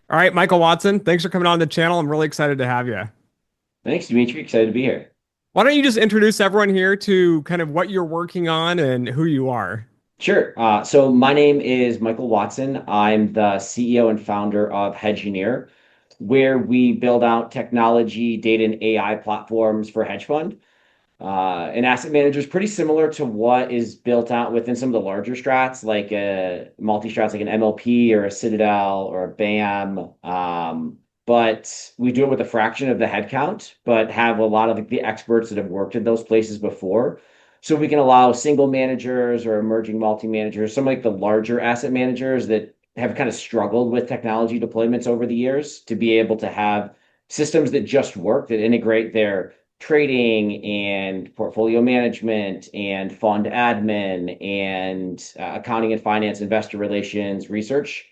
All right, Michael Watson, thanks for coming on the channel. I'm really excited to have you. Thanks, Dimitri. Excited to be here. Why don't you just introduce everyone here to kind of what you're working on and who you are? Sure. So my name is Michael Watson. I'm the CEO and founder of Hedgeineer, where we build out technology, data, and AI platforms for hedge fund and asset managers, pretty similar to what is built out within some of the larger strats, like a multi-strats, like an MLP or a Citadel or a BAM. But we do it with a fraction of the headcount, but have a lot of the experts that have worked in those places before. So we can allow single managers or emerging multi-managers, some like the larger asset managers that have kind of struggled with technology deployments over the years to be able to have systems that just work, that integrate their trading and portfolio management and fund admin and accounting and finance, investor relations, research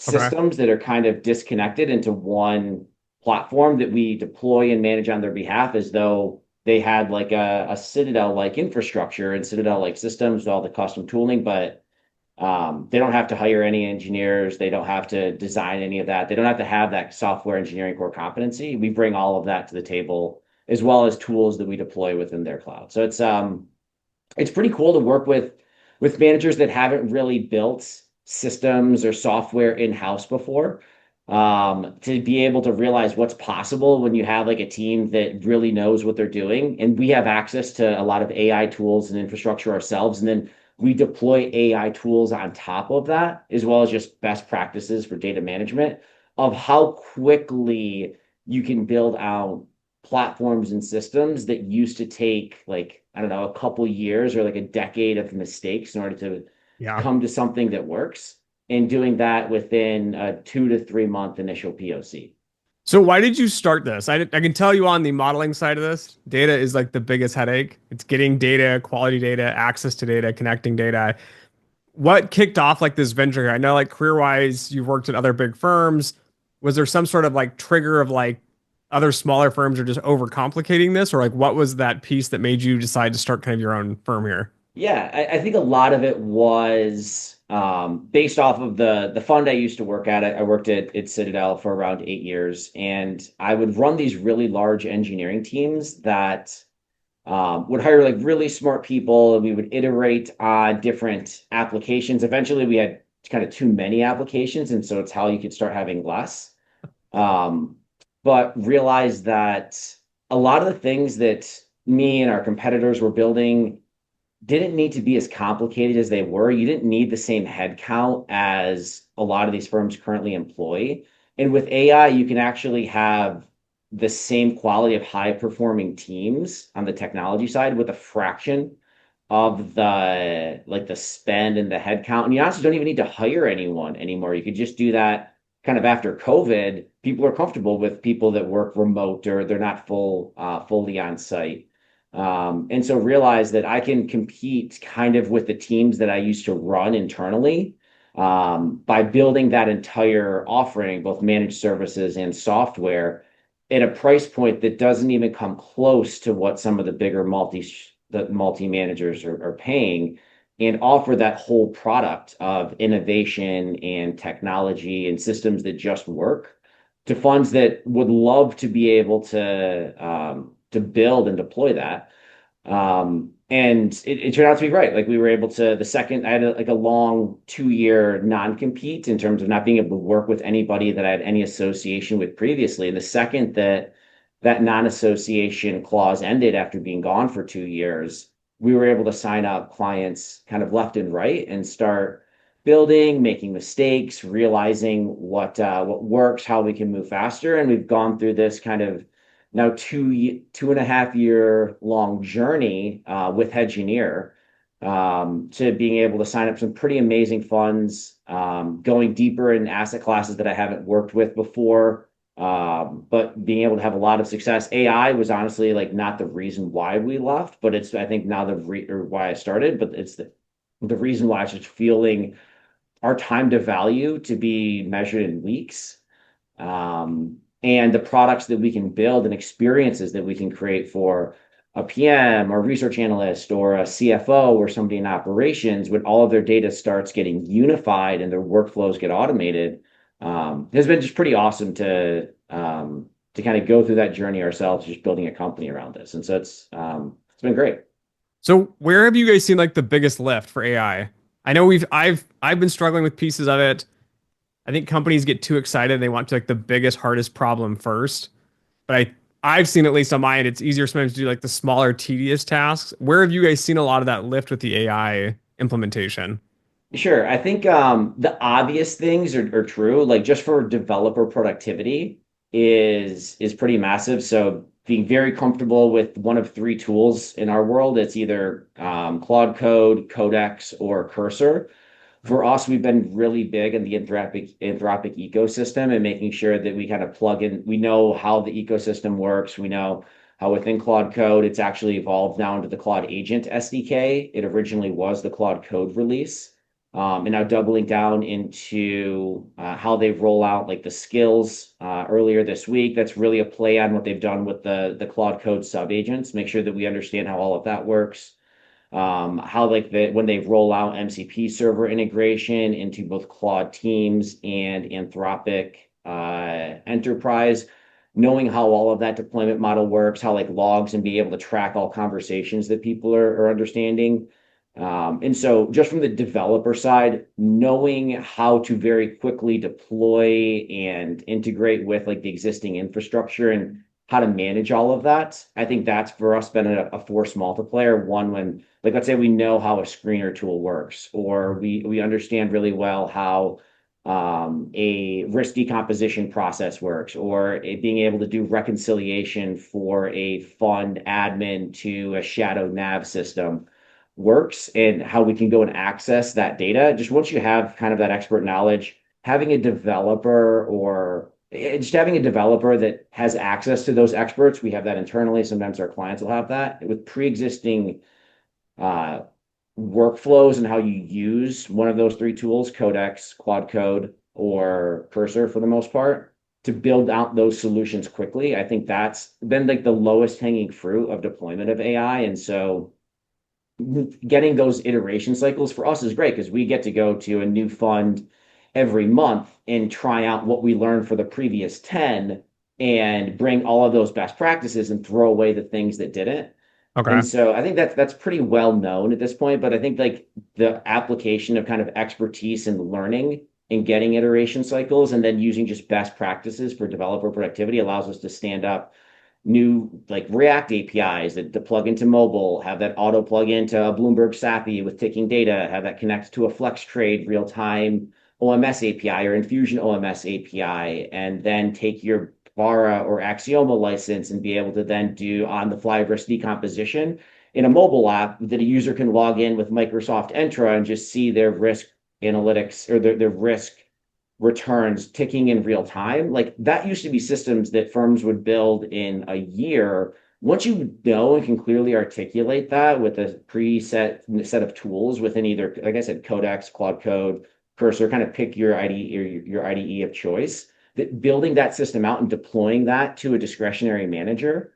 Okay. systems that are kind of disconnected into one platform that we deploy and manage on their behalf as though they had like a Citadel like infrastructure and Citadel like systems with all the custom tooling, but they don't have to hire any engineers. They don't have to design any of that. They don't have to have that software engineering core competency. We bring all of that to the table, as well as tools that we deploy within their cloud. So it's pretty cool to work with managers that haven't really built systems or software in-house before. To be able to realize what's possible when you have like a team that really knows what they're doing. And we have access to a lot of AI tools and infrastructure ourselves. And then we deploy AI tools on top of that, as well as just best practices for data management of how quickly you can build out platforms and systems that used to take like, I don't know, a couple years or like a decade of mistakes in order to Yeah. come to something that works, and doing that within a 2 to 3 month initial POC. So why did you start this? I can tell you on the modeling side of this, data is like the biggest headache. It's getting data, quality data, access to data, connecting data. What kicked off like this venture here? I know like career-wise, you've worked at other big firms. Was there some sort of like trigger of like other smaller firms are just overcomplicating this? Or like what was that piece that made you decide to start kind of your own firm here? Yeah, I think a lot of it was based off of the fund I used to work at. I worked at Citadel for around 8 years, and I would run these really large engineering teams that would hire like really smart people, and we would iterate on different applications. Eventually, we had kind of too many applications, and so it's how you could start having less. Um, but realized that a lot of the things that me and our competitors were building didn't need to be as complicated as they were. You didn't need the same headcount as a lot of these firms currently employ. And with AI, you can actually have the same quality of high performing teams on the technology side with a fraction of the like the spend and the headcount. And you honestly don't even need to hire anyone anymore. You could just do that kind of after COVID. People are comfortable with people that work remote or they're not fully on site. And so realize that I can compete kind of with the teams that I used to run internally by building that entire offering, both managed services and software, at a price point that doesn't even come close to what some of the bigger multi managers are paying, and offer that whole product of innovation and technology and systems that just work to funds that would love to be able to build and deploy that. And it turned out to be right. Like we were able to, the second I had like a long 2 year non-compete in terms of not being able to work with anybody that I had any association with previously. And the second that that non-association clause ended after being gone for 2 years, we were able to sign up clients kind of left and right and start building, making mistakes, realizing what works, how we can move faster. And we've gone through this kind of now 2.5 year long journey with Hedgeineer, to being able to sign up some pretty amazing funds, going deeper in asset classes that I haven't worked with before, but being able to have a lot of success. AI was honestly like not the reason why we left, but it's I think now or why I started, but it's the reason why I was just feeling our time to value to be measured in weeks, and the products that we can build and experiences that we can create for a PM or research analyst or a CFO or somebody in operations when all of their data starts getting unified and their workflows get automated. has been just pretty awesome to kind of go through that journey ourselves, just building a company around this. And so it's been great. So where have you guys seen like the biggest lift for AI? I know I've been struggling with pieces of it. I think companies get too excited. They want to like the biggest, hardest problem first. But I've seen at least on my end, it's easier sometimes to do like the smaller, tedious tasks. Where have you guys seen a lot of that lift with the AI implementation? Sure. I think the obvious things are true. Like just for developer productivity is pretty massive. So being very comfortable with one of three tools in our world, it's either Claude Code, Codex, or Cursor. For us, we've been really big in the Anthropic ecosystem and making sure that we kind of plug in. We know how the ecosystem works. We know how within Claude Code, it's actually evolved now into the Claude Agent SDK. It originally was the Claude Code release. And now doubling down into how they roll out like the skills earlier this week. That's really a play on what they've done with the Claude Code sub agents. Make sure that we understand how all of that works, how like when they roll out MCP server integration into both Claude Teams and Anthropic Enterprise, knowing how all of that deployment model works, how like logs and be able to track all conversations that people are understanding. And so just from the developer side, knowing how to very quickly deploy and integrate with like the existing infrastructure and how to manage all of that, I think that's for us been a force multiplier. One, when like let's say we know how a screener tool works, or we understand really well how a risk decomposition process works, or being able to do reconciliation for a fund admin to a shadow nav system works, and how we can go and access that data. Just once you have kind of that expert knowledge, having a developer or just having a developer that has access to those experts, we have that internally. Sometimes our clients will have that with pre-existing uh, workflows and how you use one of those three tools, Codex, Claude Code, or Cursor for the most part, to build out those solutions quickly. I think that's been like the lowest hanging fruit of deployment of AI. And so getting those iteration cycles for us is great because we get to go to a new fund every month and try out what we learned for the previous 10 and bring all of those best practices and throw away the things that didn't. And Okay. so I think that's pretty well known at this point, but I think like the application of kind of expertise and learning and getting iteration cycles and then using just best practices for developer productivity allows us to stand up new like React APIs that plug into mobile, have that auto plug into a Bloomberg SAPI with ticking data, have that connect to a Flex Trade real time OMS API or Infusion OMS API, and then take your Vara or Axioma license and be able to then do on the fly risk decomposition in a mobile app that a user can log in with Microsoft Entra and just see their risk analytics or their risk returns ticking in real time. Like that used to be systems that firms would build in a year. Once you know and can clearly articulate that with a preset set of tools within either, like I said, Codex, Claude Code, Cursor, kind of pick your IDE or your IDE of choice, that building that system out and deploying that to a discretionary manager,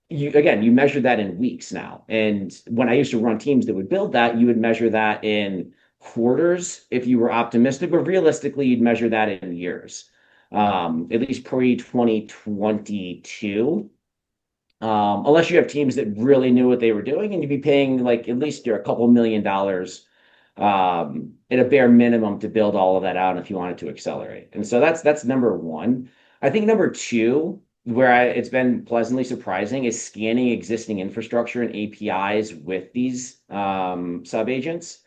you measure that in weeks now. And when I used to run teams that would build that, you would measure that in quarters if you were optimistic, but realistically, you'd measure that in years, at least pre 2022. Unless you have teams that really knew what they were doing, and you'd be paying like at least a couple $1 million at a bare minimum to build all of that out if you wanted to accelerate. And so that's number one. I think number two, where it's been pleasantly surprising, is scanning existing infrastructure and APIs with these sub agents,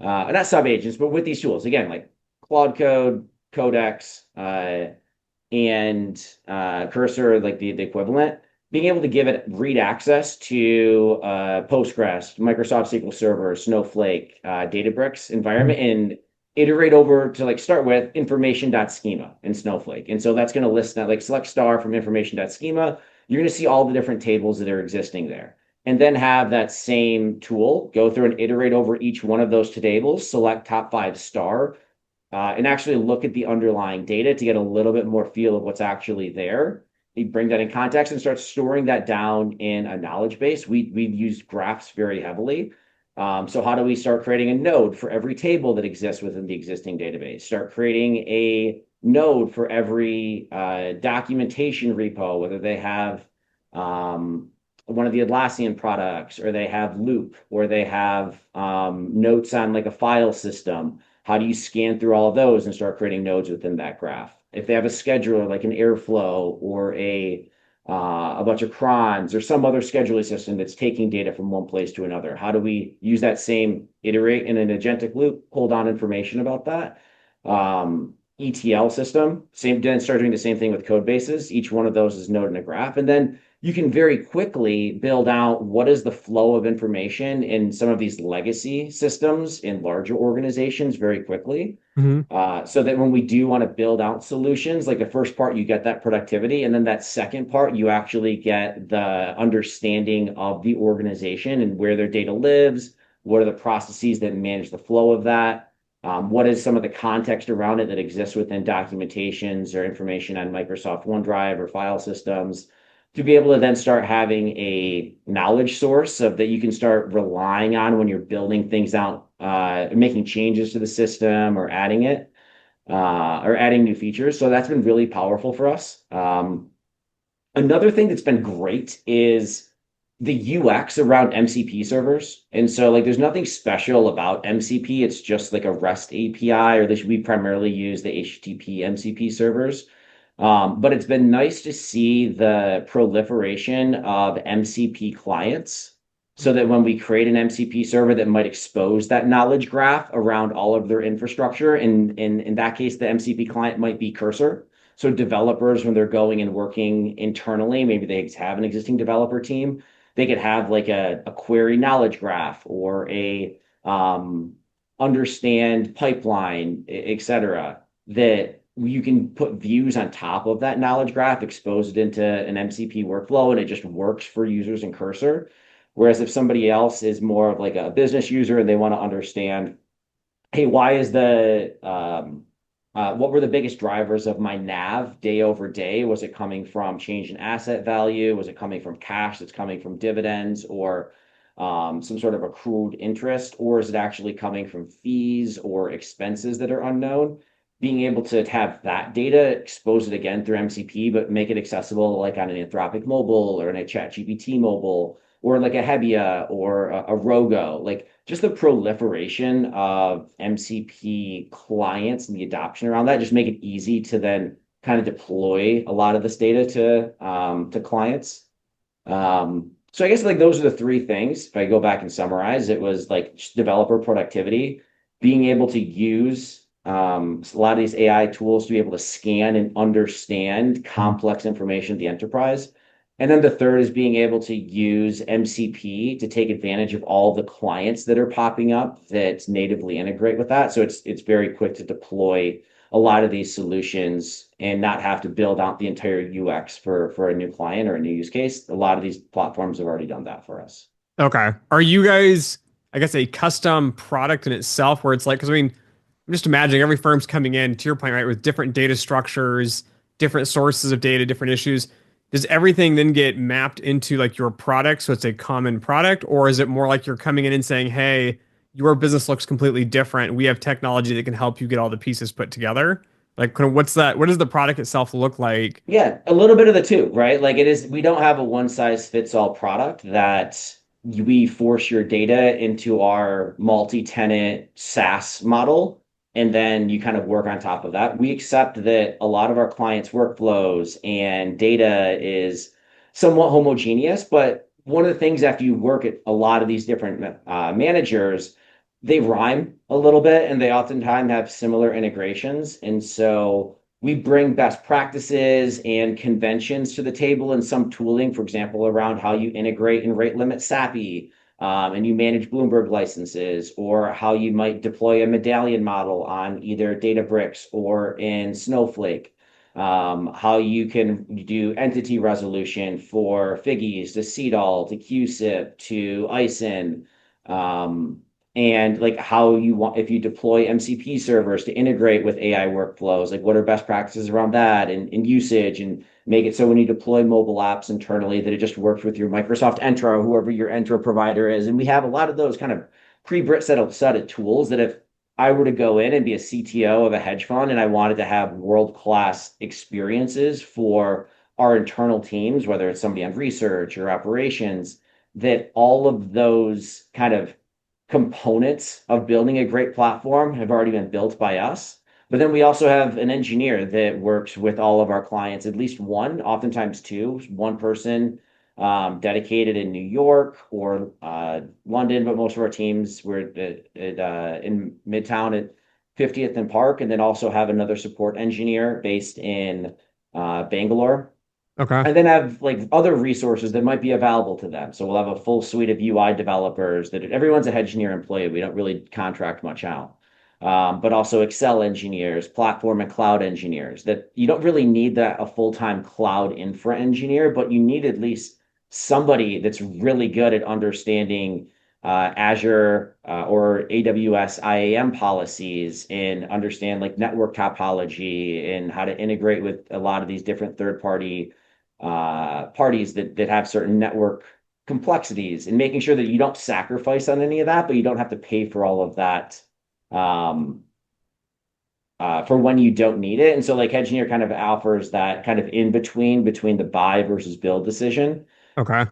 not sub agents, but with these tools. Again, like Claude Code, Codex, and Cursor, like the equivalent, being able to give it read access to Postgres, Microsoft SQL Server, Snowflake, Databricks environment, and iterate over to like start with information.schema in Snowflake. And so that's going to list that like select star from information.schema. You're going to see all the different tables that are existing there. And then have that same tool go through and iterate over each one of those tables, select top 5 star, and actually look at the underlying data to get a little bit more feel of what's actually there. You bring that in context and start storing that down in a knowledge base. We've used graphs very heavily. So how do we start creating a node for every table that exists within the existing database? Start creating a node for every documentation repo, whether they have um, one of the Atlassian products, or they have Loop, or they have notes on like a file system. How do you scan through all of those and start creating nodes within that graph? If they have a scheduler like an Airflow or a bunch of crons or some other scheduling system that's taking data from one place to another. How do we use that same iterate in an agentic loop, pull down information about that? ETL system, same, then start doing the same thing with code bases. Each one of those is node in a graph. And then you can very quickly build out what is the flow of information in some of these legacy systems in larger organizations very quickly. Hmm. So that when we do want to build out solutions, like the first part, you get that productivity. And then that second part, you actually get the understanding of the organization and where their data lives. What are the processes that manage the flow of that? What is some of the context around it that exists within documentations or information on Microsoft OneDrive or file systems? To be able to then start having a knowledge source of that you can start relying on when you're building things out, making changes to the system or adding it, or adding new features. So that's been really powerful for us. Another thing that's been great is the UX around MCP servers. And so like there's nothing special about MCP. It's just like a REST API, or we primarily use the HTTP MCP servers. But it's been nice to see the proliferation of MCP clients so that when we create an MCP server that might expose that knowledge graph around all of their infrastructure, and in that case, the MCP client might be Cursor. So developers, when they're going and working internally, maybe they have an existing developer team, they could have like a query knowledge graph or a understand pipeline, et cetera, that you can put views on top of that knowledge graph, expose it into an MCP workflow, and it just works for users in Cursor. Whereas if somebody else is more of like a business user and they want to understand, hey, why is what were the biggest drivers of my NAV day over day? Was it coming from change in asset value? Was it coming from cash that's coming from dividends or some sort of accrued interest? Or is it actually coming from fees or expenses that are unknown? Being able to have that data, expose it again through MCP, but make it accessible like on an Anthropic mobile or in a ChatGPT mobile or like a Hebbia or a Rogo, like just the proliferation of MCP clients and the adoption around that just make it easy to then kind of deploy a lot of this data to clients. So I guess like those are the three things. If I go back and summarize, it was like developer productivity, being able to use a lot of these AI tools to be able to scan and understand complex information of the enterprise. And then the third is being able to use MCP to take advantage of all the clients that are popping up that natively integrate with that. So it's very quick to deploy a lot of these solutions and not have to build out the entire UX for a new client or a new use case. A lot of these platforms have already done that for us. Okay. Are you guys, I guess, a custom product in itself where it's like, because I mean, I'm just imagining every firm's coming in, to your point, right, with different data structures, different sources of data, different issues. Does everything then get mapped into like your product so it's a common product? Or is it more like you're coming in and saying, hey, your business looks completely different. We have technology that can help you get all the pieces put together? Like, kind of what's that? What does the product itself look like? Yeah, a little bit of the two, right? Like it is, we don't have a one size fits all product that we force your data into our multi-tenant SaaS model, and then you kind of work on top of that. We accept that a lot of our clients' workflows and data is somewhat homogeneous, but one of the things after you work at a lot of these different managers, they rhyme a little bit and they oftentimes have similar integrations. And so we bring best practices and conventions to the table and some tooling, for example, around how you integrate and rate limit SAPI, and you manage Bloomberg licenses, or how you might deploy a medallion model on either Databricks or in Snowflake. How you can do entity resolution for Figgies to CDAL to QSIP to ISIN. And like how you want, if you deploy MCP servers to integrate with AI workflows, like what are best practices around that and usage, and make it so when you deploy mobile apps internally that it just works with your Microsoft Entra or whoever your Entra provider is. And we have a lot of those kind of set of tools that if I were to go in and be a CTO of a hedge fund and I wanted to have world-class experiences for our internal teams, whether it's somebody on research or operations, that all of those kind of components of building a great platform have already been built by us. But then we also have an engineer that works with all of our clients, at least one, oftentimes two, one person dedicated in New York or London, but most of our teams were in Midtown at 50th and Park, and then also have another support engineer based in Bangalore. Okay. And then have like other resources that might be available to them. So we'll have a full suite of UI developers that everyone's a Hedgeineer employee. We don't really contract much out. But also Excel engineers, platform and cloud engineers that you don't really need that a full-time cloud infra engineer, but you need at least somebody that's really good at understanding Azure or AWS IAM policies and understand like network topology and how to integrate with a lot of these different third-party parties that have certain network complexities and making sure that you don't sacrifice on any of that, but you don't have to pay for all of that um, for when you don't need it. And so like Hedgeineer kind of offers that kind of in between the buy versus build decision Okay.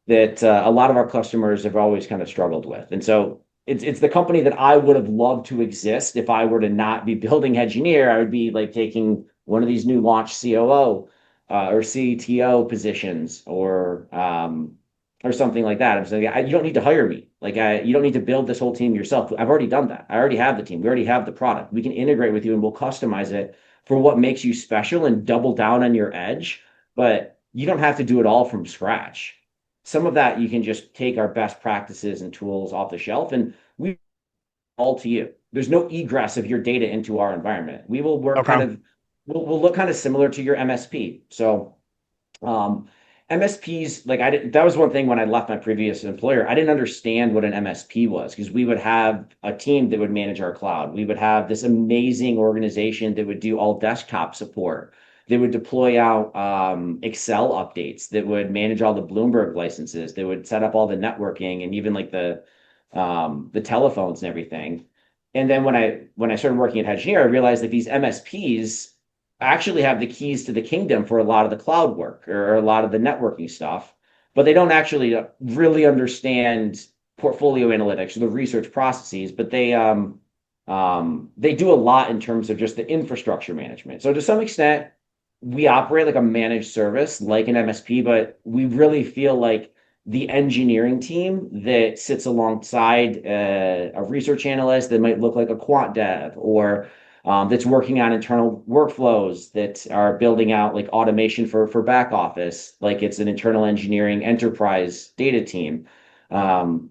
that a lot of our customers have always kind of struggled with. And so it's the company that I would have loved to exist if I were to not be building Hedgeineer. I would be like taking one of these new launch COO or CTO positions or something like that. I'm saying you don't need to hire me. You don't need to build this whole team yourself. I've already done that. I already have the team. We already have the product. We can integrate with you and we'll customize it for what makes you special and double down on your edge. But you don't have to do it all from scratch. Some of that you can just take our best practices and tools off the shelf and we all to you. There's no egress of your data into our environment. We will work kind Okay. of we'll look kind of similar to your MSP. So MSPs, like I didn't, that was one thing when I left my previous employer. I didn't understand what an MSP was because we would have a team that would manage our cloud. We would have this amazing organization that would do all desktop support. They would deploy out Excel updates that would manage all the Bloomberg licenses. They would set up all the networking and even like the telephones and everything. And then when I started working at Hedgeineer, I realized that these MSPs actually have the keys to the kingdom for a lot of the cloud work or a lot of the networking stuff, but they don't actually really understand portfolio analytics or the research processes, but they do a lot in terms of just the infrastructure management. So to some extent, we operate like a managed service, like an MSP, but we really feel like the engineering team that sits alongside a research analyst that might look like a quant dev or that's working on internal workflows that are building out like automation for back office, like it's an internal engineering enterprise data team. Um,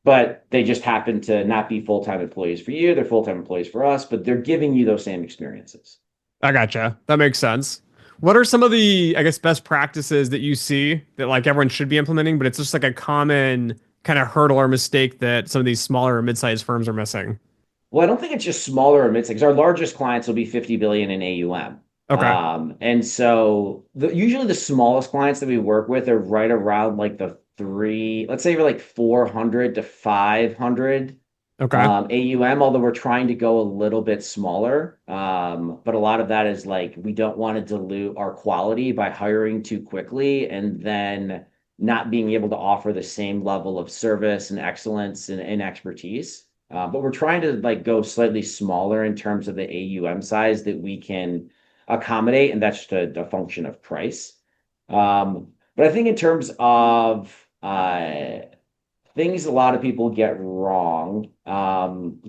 but they just happen to not be full-time employees for you. They're full-time employees for us, but they're giving you those same experiences. I gotcha. That makes sense. What are some of the, I guess, best practices that you see that like everyone should be implementing, but it's just like a common kind of hurdle or mistake that some of these smaller or mid-sized firms are missing? Well, I don't think it's just smaller or mid-sized. Our largest clients will be 50 billion in AUM. Okay. And so usually the smallest clients that we work with are right around like the three, let's say we're like 400 to 500 Okay. AUM, although we're trying to go a little bit smaller. But a lot of that is like we don't want to dilute our quality by hiring too quickly and then not being able to offer the same level of service and excellence and expertise. But we're trying to like go slightly smaller in terms of the AUM size that we can accommodate, and that's just a function of price. But I think in terms of things a lot of people get wrong,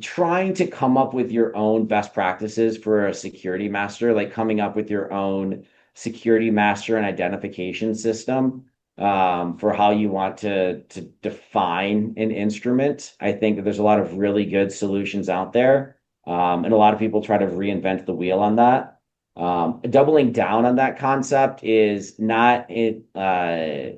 trying to come up with your own best practices for a security master, like coming up with your own security master and identification system for how you want to define an instrument. I think that there's a lot of really good solutions out there, and a lot of people try to reinvent the wheel on that. Doubling down on that concept is not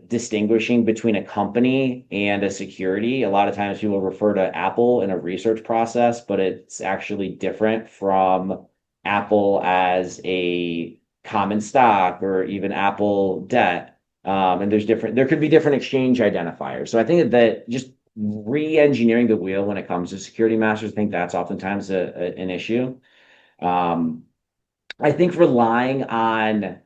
distinguishing between a company and a security. A lot of times people refer to Apple in a research process, but it's actually different from Apple as a common stock or even Apple debt. And there could be different exchange identifiers. So I think that just re-engineering the wheel when it comes to security masters. I think that's oftentimes an issue. Um, I think relying on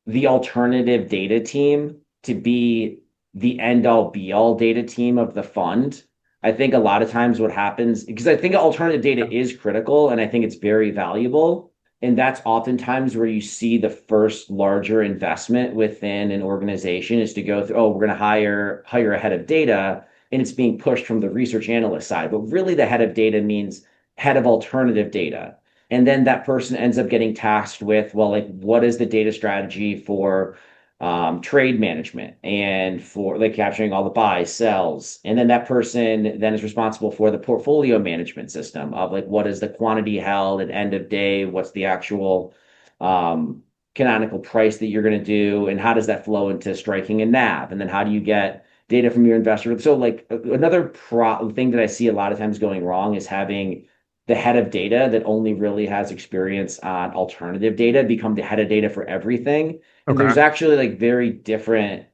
the alternative data team to be the end all be all data team of the fund. I think a lot of times what happens, because I think alternative data is critical and I think it's very valuable. And that's oftentimes where you see the first larger investment within an organization is to go through, oh, we're going to hire a head of data, and it's being pushed from the research analyst side. But really the head of data means head of alternative data. And then that person ends up getting tasked with, well, like, what is the data strategy for trade management and for like capturing all the buys, sells? And then that person then is responsible for the portfolio management system of like, what is the quantity held at end of day? What's the actual um, canonical price that you're going to do? And how does that flow into striking a NAV? And then how do you get data from your investor? So like another thing that I see a lot of times going wrong is having the head of data that only really has experience on alternative data become the head of data for everything. And Okay. there's actually like very different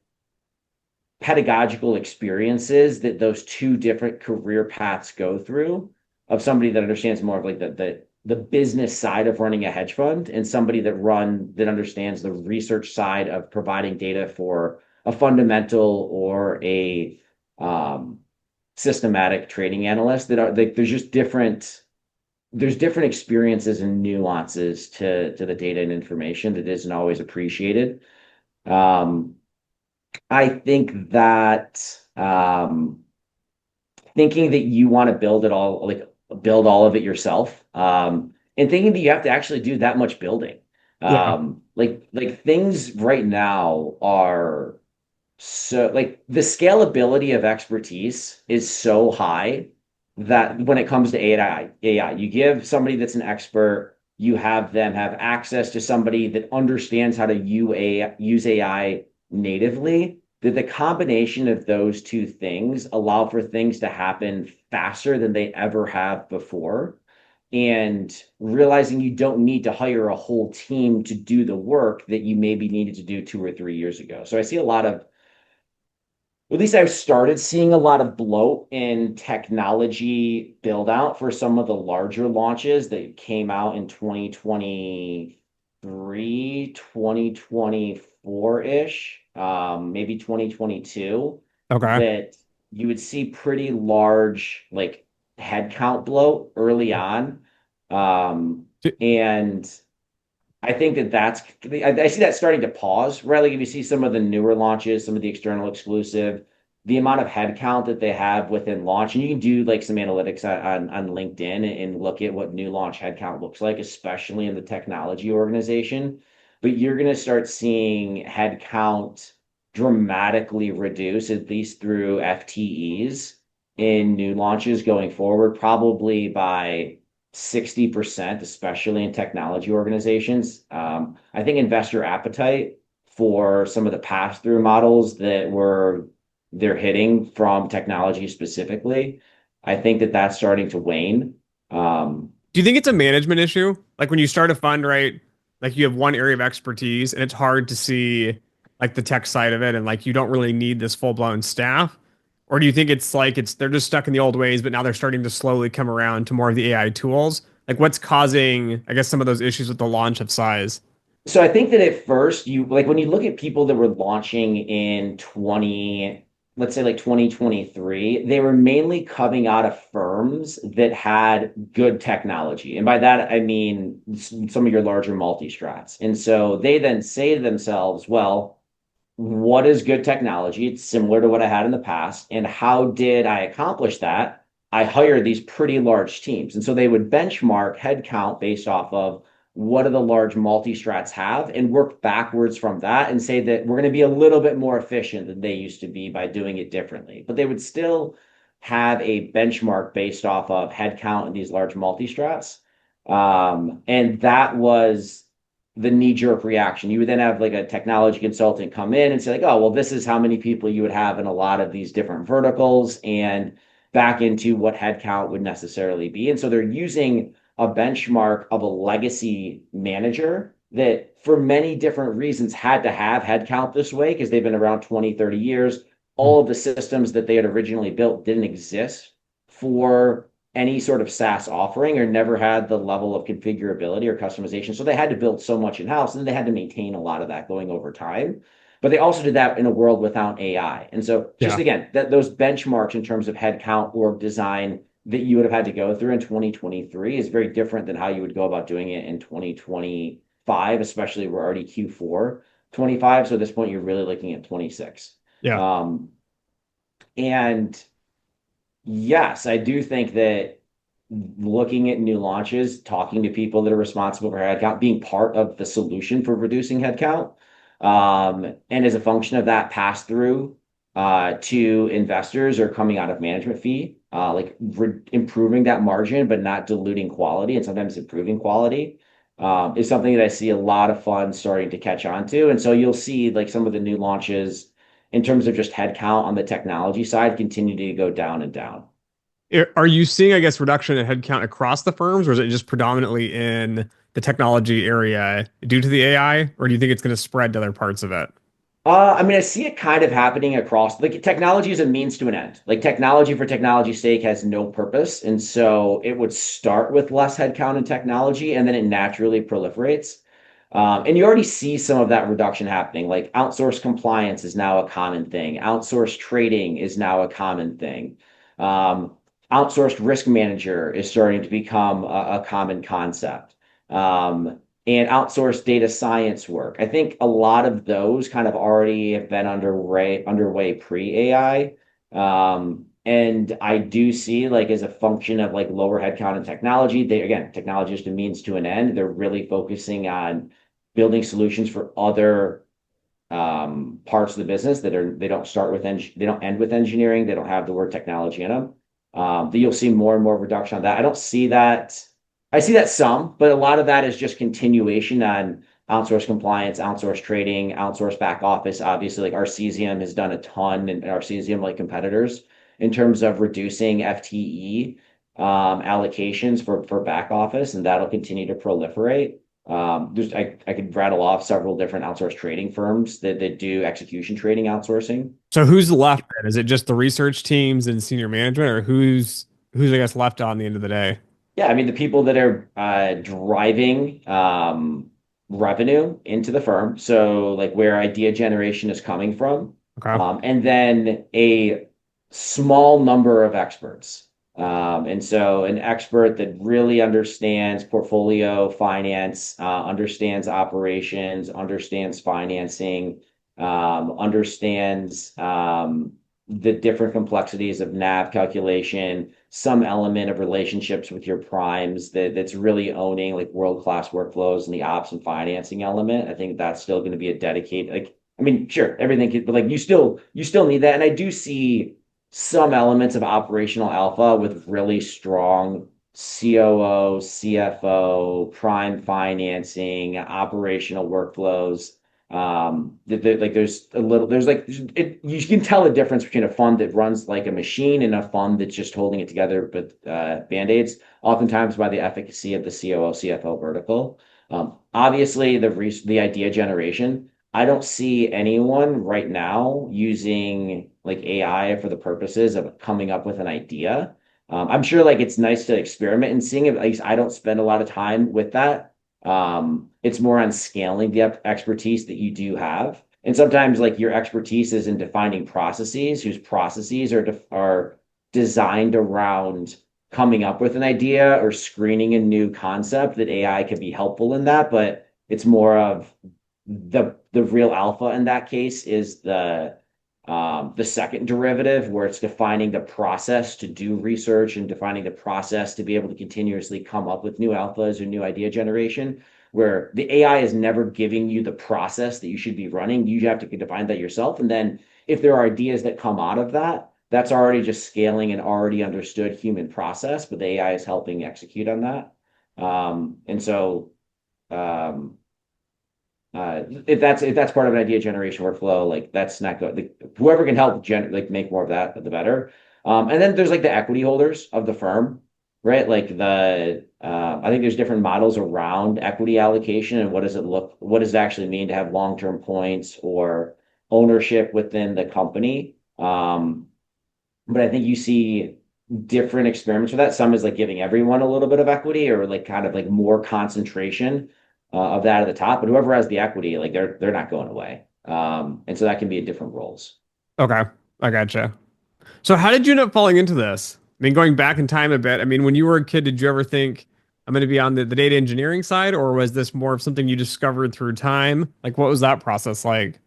pedagogical experiences that those two different career paths go through of somebody that understands more of like the business side of running a hedge fund and somebody that understands the research side of providing data for a fundamental or a um, systematic trading analyst that are like there's different experiences and nuances to the data and information that isn't always appreciated. Um, I think that thinking that you want to build it all, like build all of it yourself, and thinking that you have to actually do that much building. Yeah. Like things right now are so like the scalability of expertise is so high that when it comes to AI, you give somebody that's an expert, you have them have access to somebody that understands how to use AI natively, that the combination of those two things allow for things to happen faster than they ever have before. And realizing you don't need to hire a whole team to do the work that you maybe needed to do 2 or 3 years ago. So I see a lot of at least I've started seeing a lot of bloat in technology build out for some of the larger launches that came out in 2023, 2024-ish, maybe 2022, Okay. that you would see pretty large like headcount bloat early on. Um, D- and I think I see that starting to pause, right? Like if you see some of the newer launches, some of the external exclusive, the amount of headcount that they have within launch, and you can do like some analytics on LinkedIn and look at what new launch headcount looks like, especially in the technology organization. But you're going to start seeing headcount dramatically reduce, at least through FTEs in new launches going forward, probably by 60%, especially in technology organizations. I think investor appetite for some of the pass-through models they're hitting from technology specifically, I think that that's starting to wane. Um, Do you think it's a management issue? Like when you start a fund, right? Like you have one area of expertise and it's hard to see like the tech side of it and like you don't really need this full-blown staff? Or do you think it's like it's they're just stuck in the old ways, but now they're starting to slowly come around to more of the AI tools? Like what's causing, I guess, some of those issues with the launch of size? So I think that at first you like when you look at people that were launching in 20, let's say like 2023, they were mainly coming out of firms that had good technology. And by that I mean some of your larger multi-strats. And so they then say to themselves, well, what is good technology? It's similar to what I had in the past. And how did I accomplish that? I hired these pretty large teams. And so they would benchmark headcount based off of what do the large multi-strats have and work backwards from that and say that we're going to be a little bit more efficient than they used to be by doing it differently. But they would still have a benchmark based off of headcount in these large multi-strats. And that was the knee-jerk reaction. You would then have like a technology consultant come in and say, like, oh, well, this is how many people you would have in a lot of these different verticals and back into what headcount would necessarily be. And so they're using a benchmark of a legacy manager that for many different reasons had to have headcount this way because they've been around 20, 30 years. Hmm. all of the systems that they had originally built didn't exist for any sort of SaaS offering or never had the level of configurability or customization. So they had to build so much in-house and they had to maintain a lot of that going over time. But they also did that in a world without AI. And so just Yeah. again, that those benchmarks in terms of headcount, org design that you would have had to go through in 2023 is very different than how you would go about doing it in 2025, especially we're already Q4 25. So at this point, you're really looking at 26. Yeah. Um, and yes, I do think that looking at new launches, talking to people that are responsible for headcount, being part of the solution for reducing headcount, and as a function of that pass through to investors or coming out of management fee, improving that margin, but not diluting quality and sometimes improving quality, is something that I see a lot of funds starting to catch on to. And so you'll see like some of the new launches in terms of just headcount on the technology side continue to go down and down. Are you seeing, I guess, reduction in headcount across the firms, or is it just predominantly in the technology area due to the AI, or do you think it's going to spread to other parts of it? I mean, I see it kind of happening across like technology is a means to an end. Like technology for technology's sake has no purpose. And so it would start with less headcount in technology and then it naturally proliferates. And you already see some of that reduction happening. Like outsourced compliance is now a common thing. Outsourced trading is now a common thing. Um, Outsourced risk manager is starting to become a common concept. And outsourced data science work. I think a lot of those kind of already have been underway pre-AI. And I do see like as a function of like lower headcount in technology, they again, technology is just a means to an end. They're really focusing on building solutions for other parts of the business they don't start with they don't end with engineering. They don't have the word technology in them. That you'll see more and more reduction on that. I don't see that. I see that some, but a lot of that is just continuation on outsource compliance, outsource trading, outsource back office. Obviously, like Arcesium has done a ton, and Arcesium like competitors in terms of reducing FTE allocations for back office, and that'll continue to proliferate. I could rattle off several different outsourced trading firms that do execution trading outsourcing. So who's left then? Is it just the research teams and senior management, or who's I guess left on the end of the day? Yeah, I mean the people that are driving revenue into the firm, so like where idea generation is coming from, Okay. and then a small number of experts. And so an expert that really understands portfolio finance, understands operations, understands financing, understands the different complexities of NAV calculation, some element of relationships with your primes that's really owning like world-class workflows and the ops and financing element. I think that's still going to be a dedicated like I mean, sure, everything could, but like you still need that. And I do see some elements of operational alpha with really strong COO, CFO, prime financing, operational workflows. Like there's a little, there's like, you can tell the difference between a fund that runs like a machine and a fund that's just holding it together with band-aids, oftentimes by the efficacy of the COO, CFO vertical. Obviously, the idea generation. I don't see anyone right now using like AI for the purposes of coming up with an idea. I'm sure like it's nice to experiment and seeing it. At least I don't spend a lot of time with that. It's more on scaling the expertise that you do have. And sometimes like your expertise is in defining processes whose processes are designed around coming up with an idea or screening a new concept that AI could be helpful in that, but it's more of the real alpha in that case is the second derivative where it's defining the process to do research and defining the process to be able to continuously come up with new alphas or new idea generation where the AI is never giving you the process that you should be running. You have to define that yourself. And then if there are ideas that come out of that, that's already just scaling an already understood human process, but the AI is helping execute on that. And so um, if that's part of an idea generation workflow, like that's not good. Like, whoever can help like make more of that, the better. And then there's like the equity holders of the firm, right? Like I think there's different models around equity allocation and what does it actually mean to have long-term points or ownership within the company. Um, but I think you see different experiments for that. Some is like giving everyone a little bit of equity or like kind of like more concentration of that at the top. But whoever has the equity, like they're not going away. And so that can be in different roles. Okay, I gotcha. So how did you end up falling into this? I mean, going back in time a bit, I mean, when you were a kid, did you ever think I'm going to be on the data engineering side, or was this more of something you discovered through time? Like, what was that process like?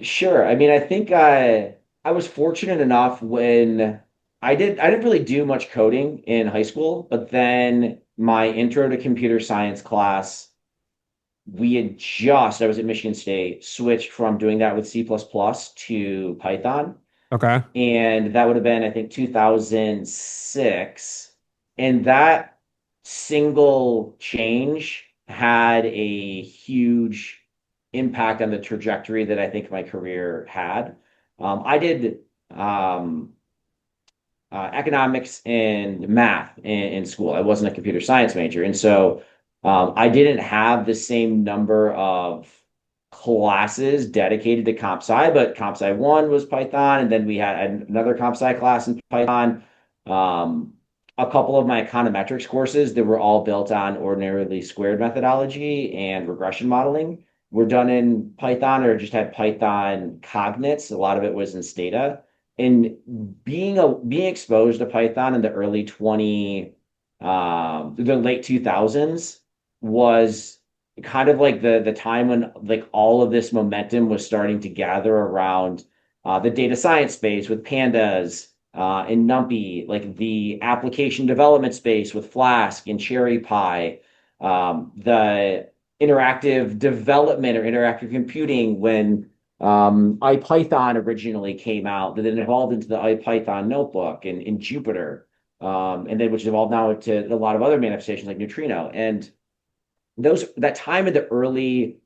Sure. I mean, I think I was fortunate enough when I didn't really do much coding in high school, but then my intro to computer science class, we had just, I was at Michigan State, switched from doing that with C++ to Python. Okay. And that would have been, I think, 2006. And that single change had a huge impact on the trajectory that I think my career had. I did um, economics and math in school. I wasn't a computer science major. And so I didn't have the same number of classes dedicated to comp sci, but comp sci one was Python. And then we had another comp sci class in Python. Um, a couple of my econometrics courses that were all built on ordinarily squared methodology and regression modeling were done in Python or just had Python cognates. A lot of it was in Stata and being exposed to Python in the the late 2000s was kind of like the time when like all of this momentum was starting to gather around the data science space with pandas and NumPy, like the application development space with Flask and Cherry Pie, the interactive development or interactive computing when IPython originally came out, that then evolved into the IPython notebook and Jupyter, and then which evolved now to a lot of other manifestations like Neutrino. And those that time in the early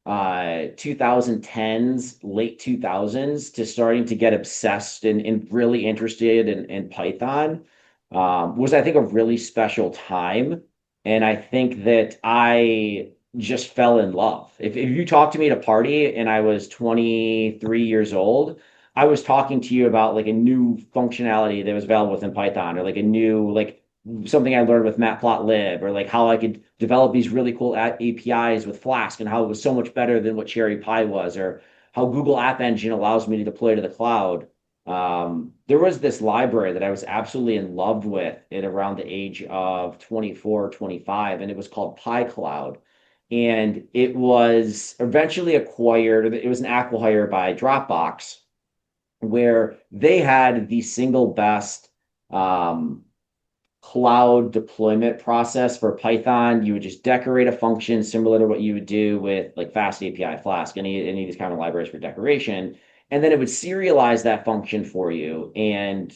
2010s, late 2000s, to starting to get obsessed and really interested in Python was, I think, a really special time. And I think that I just fell in love. If you talked to me at a party and I was 23 years old, I was talking to you about like a new functionality that was available within Python or like a new, like something I learned with Matplotlib or like how I could develop these really cool APIs with Flask and how it was so much better than what Cherry Pie was or how Google App Engine allows me to deploy to the cloud. There was this library that I was absolutely in love with at around the age of 24, 25, and it was called PyCloud. And it was eventually acquired, it was an acquihire by Dropbox, where they had the single best um, cloud deployment process for Python. You would just decorate a function similar to what you would do with like Fast API, Flask, any of these kind of libraries for decoration. And then it would serialize that function for you and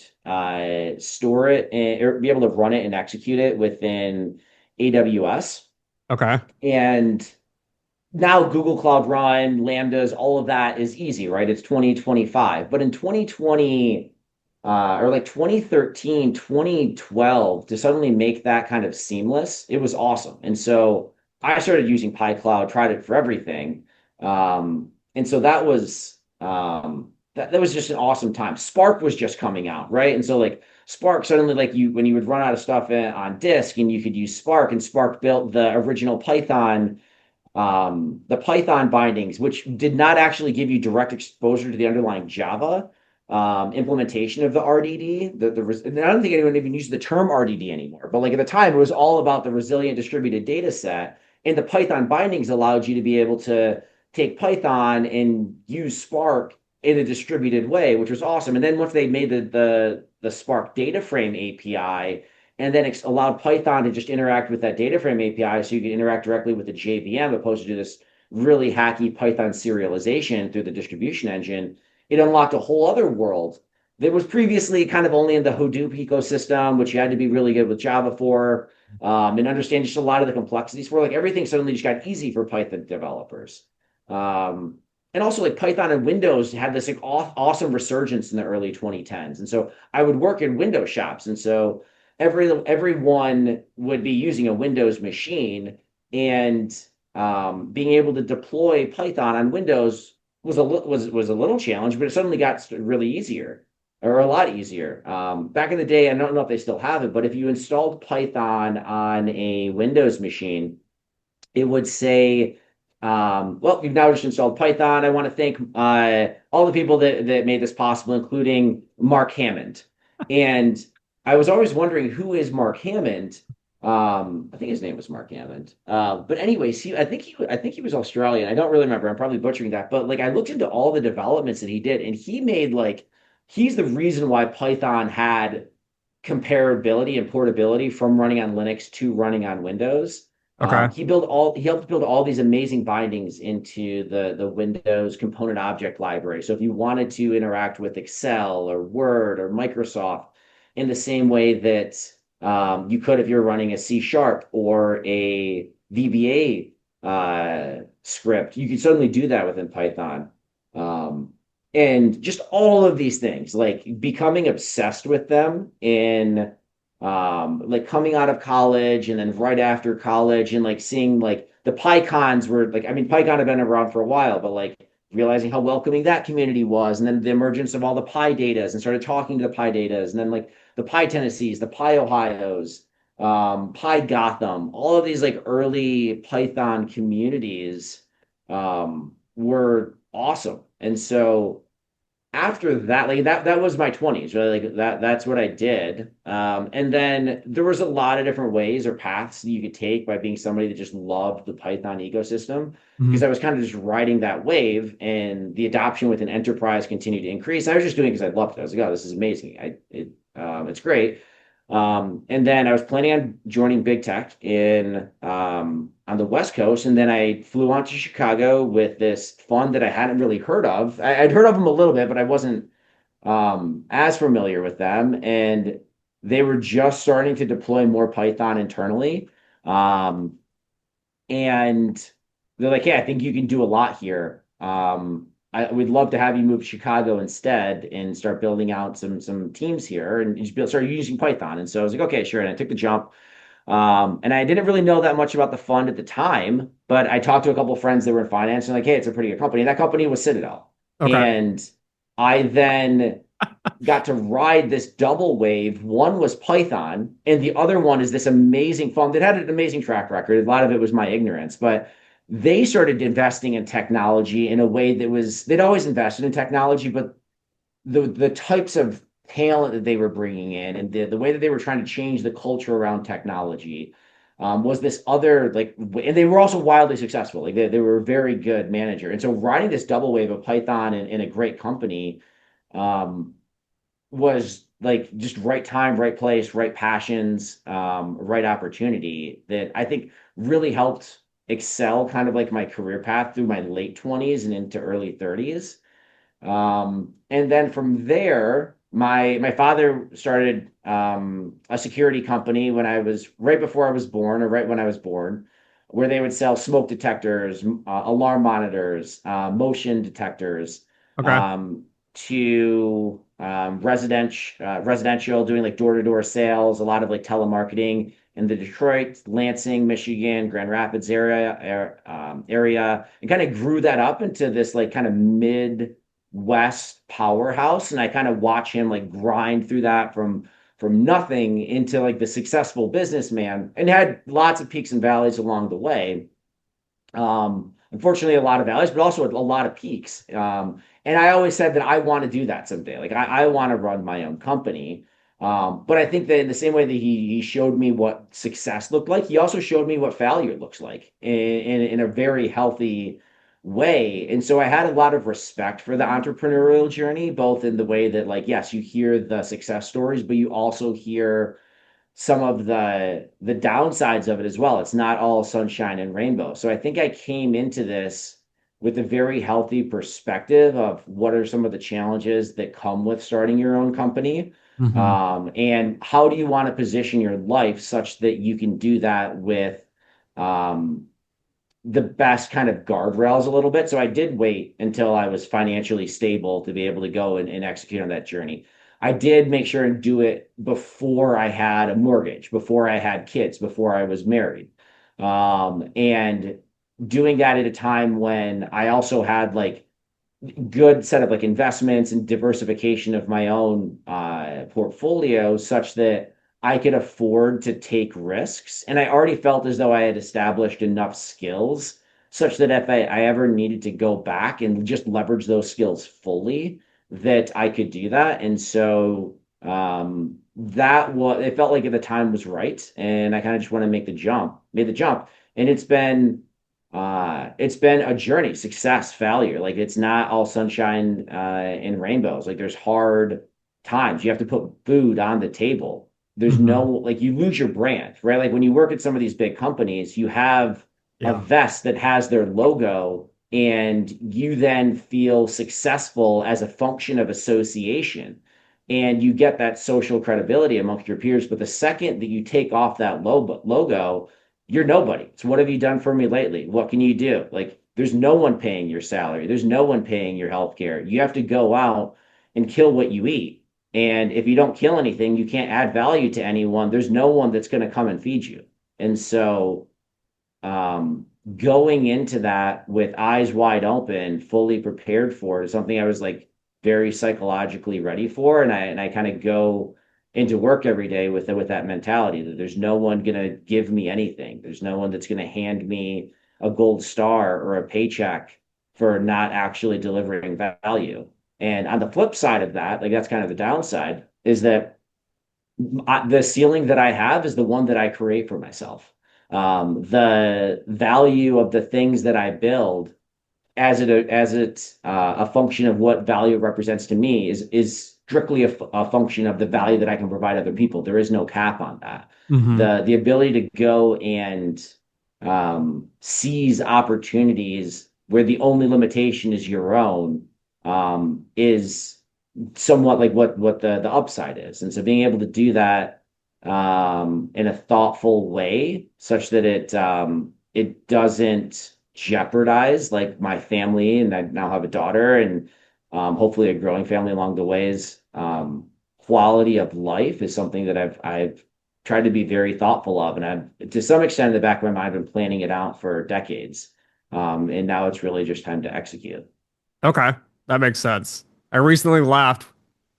store it or be able to run it and execute it within AWS. Okay. And now Google Cloud Run, Lambdas, all of that is easy, right? It's 2025. But in 2020, or like 2013, 2012, to suddenly make that kind of seamless, it was awesome. And so I started using PyCloud, tried it for everything. And so that was just an awesome time. Spark was just coming out, right? And so like Spark suddenly like you when you would run out of stuff on disk and you could use Spark and Spark built the original Python the Python bindings, which did not actually give you direct exposure to the underlying Java implementation of the RDD. And I don't think anyone even uses the term RDD anymore, but like at the time, it was all about the resilient distributed data set. And the Python bindings allowed you to be able to take Python and use Spark in a distributed way, which was awesome. And then once they made the Spark data frame API, and then allowed Python to just interact with that data frame API so you can interact directly with the JVM opposed to this really hacky Python serialization through the distribution engine. It unlocked a whole other world that was previously kind of only in the Hadoop ecosystem, which you had to be really good with Java for and understand just a lot of the complexities for. Like everything suddenly just got easy for Python developers. And also like Python and Windows had this like awesome resurgence in the early 2010s. And so I would work in Windows shops. And so everyone would be using a Windows machine and being able to deploy Python on Windows was a little challenge, but it suddenly got really easier or a lot easier. Back in the day, I don't know if they still have it, but if you installed Python on a Windows machine, it would say, well, you've now just installed Python. I want to thank all the people that made this possible, including Mark Hammond. And I was always wondering who is Mark Hammond. I think his name was Mark Hammond. But anyways, I think he was Australian. I don't really remember. I'm probably butchering that. But like I looked into all the developments that he did, and he made like he's the reason why Python had comparability and portability from running on Linux to running on Windows. Okay. He helped build all these amazing bindings into the Windows component object library. So if you wanted to interact with Excel or Word or Microsoft in the same way that you could if you're running a C sharp or a VBA script, you could certainly do that within Python. Um, and just all of these things, like becoming obsessed with them in like coming out of college and then right after college and like seeing like the PyCons were like, I mean, PyCon had been around for a while, but like realizing how welcoming that community was, and then the emergence of all the Pi datas and started talking to the Pi datas, and then like the Pi Tennessees, the Pi Ohios, Pi Gotham, all of these like early Python communities were awesome. And so after that, like that was my 20s, really. Like that's what I did. And then there was a lot of different ways or paths that you could take by being somebody that just loved the Python ecosystem, because Mhm. I was kind of just riding that wave, and the adoption within enterprise continued to increase. I was just doing it because I loved it. I was like, oh, this is amazing. It's great. And then I was planning on joining big tech in on the West Coast, and then I flew on to Chicago with this fund that I hadn't really heard of. I'd heard of them a little bit, but I wasn't as familiar with them, and they were just starting to deploy more Python internally. Um, and they're like, "Yeah, I think you can do a lot here. We'd love to have you move to Chicago instead and start building out some teams here and just start using Python." And so I was like, "Okay, sure." And I took the jump. And I didn't really know that much about the fund at the time, but I talked to a couple of friends that were in finance and like, "Hey, it's a pretty good company." And that company was Citadel. Okay. And I then got to ride this double wave. One was Python, and the other one is this amazing fund that had an amazing track record. A lot of it was my ignorance, but they started investing in technology in a way that was they'd always invested in technology, but the types of talent that they were bringing in and the way that they were trying to change the culture around technology was this other like, and they were also wildly successful. Like they were a very good manager, and so riding this double wave of Python in a great company um, was like just right time, right place, right passions, right opportunity that I think really helped excel kind of like my career path through my late 20s and into early 30s. And then from there, my father started a security company when I was right before I was born, or right when I was born, where they would sell smoke detectors, alarm monitors, motion detectors, Okay. to residential, doing like door-to-door sales, a lot of like telemarketing in the Detroit, Lansing, Michigan, Grand Rapids area, and kind of grew that up into this like kind of Midwest powerhouse. And I kind of watch him like grind through that from nothing into like the successful businessman, and had lots of peaks and valleys along the way. Unfortunately, a lot of valleys, but also a lot of peaks. And I always said that I want to do that someday. Like I want to run my own company. But I think that in the same way that he showed me what success looked like, he also showed me what failure looks like in a very healthy way. And so I had a lot of respect for the entrepreneurial journey, both in the way that, like, yes, you hear the success stories, but you also hear some of the downsides of it as well. It's not all sunshine and rainbow. So I think I came into this with a very healthy perspective of what are some of the challenges that come with starting your own company. Hmm. And how do you want to position your life such that you can do that with um, the best kind of guardrails a little bit. So I did wait until I was financially stable to be able to go and execute on that journey. I did make sure and do it before I had a mortgage, before I had kids, before I was married. And doing that at a time when I also had like good set of like investments and diversification of my own portfolio such that I could afford to take risks. And I already felt as though I had established enough skills such that if I ever needed to go back and just leverage those skills fully, that I could do that. And so that was, it felt like at the time was right. And I kind of just want to make the jump, made the jump. And it's been a journey, success, failure. Like it's not all sunshine and rainbows. Like there's hard times. You have to put food on the table. There's no Hmm. like you lose your brand, right? Like when you work at some of these big companies, you have a Yeah. vest that has their logo, and you then feel successful as a function of association. And you get that social credibility amongst your peers. But the second that you take off that logo, you're nobody. So what have you done for me lately? What can you do? Like there's no one paying your salary. There's no one paying your health care. You have to go out and kill what you eat. And if you don't kill anything, you can't add value to anyone. There's no one that's going to come and feed you. And so going into that with eyes wide open, fully prepared for it is something I was like very psychologically ready for. And I kind of go into work every day with that mentality that there's no one gonna give me anything. There's no one that's gonna hand me a gold star or a paycheck for not actually delivering value. And on the flip side of that, like that's kind of the downside, is that the ceiling that I have is the one that I create for myself. The value of the things that I build as it's a function of what value represents to me is strictly a function of the value that I can provide other people. There is no cap on that. Hmm. The ability to go and seize opportunities where the only limitation is your own is somewhat like what the upside is. And so being able to do that in a thoughtful way such that it doesn't jeopardize like my family, and I now have a daughter and hopefully a growing family along the ways. Quality of life is something that I've tried to be very thoughtful of, and I've to some extent in the back of my mind been planning it out for decades. And now it's really just time to execute. Okay, that makes sense. I recently left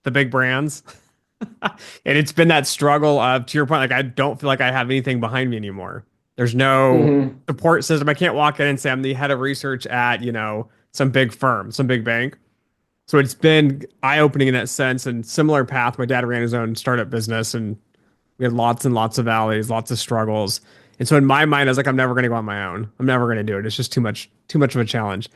the big brands, and it's been that struggle of, to your point, like I don't feel like I have anything behind me anymore. There's no Hmm. support system. I can't walk in and say I'm the head of research at, some big firm, some big bank. So it's been eye-opening in that sense and similar path. My dad ran his own startup business and we had lots and lots of valleys, lots of struggles. And so in my mind, I was like, I'm never going to go on my own. I'm never going to do it. It's just too much of a challenge.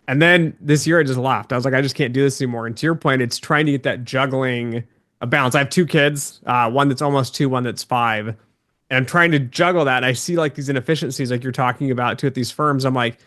And then this year I just laughed. I was like, I just can't do this anymore. And to your point, it's trying to get that juggling a balance. I have two kids, one that's almost two, one that's five. And I'm trying to juggle that. And I see like these inefficiencies, like you're talking about too at these firms. I'm like,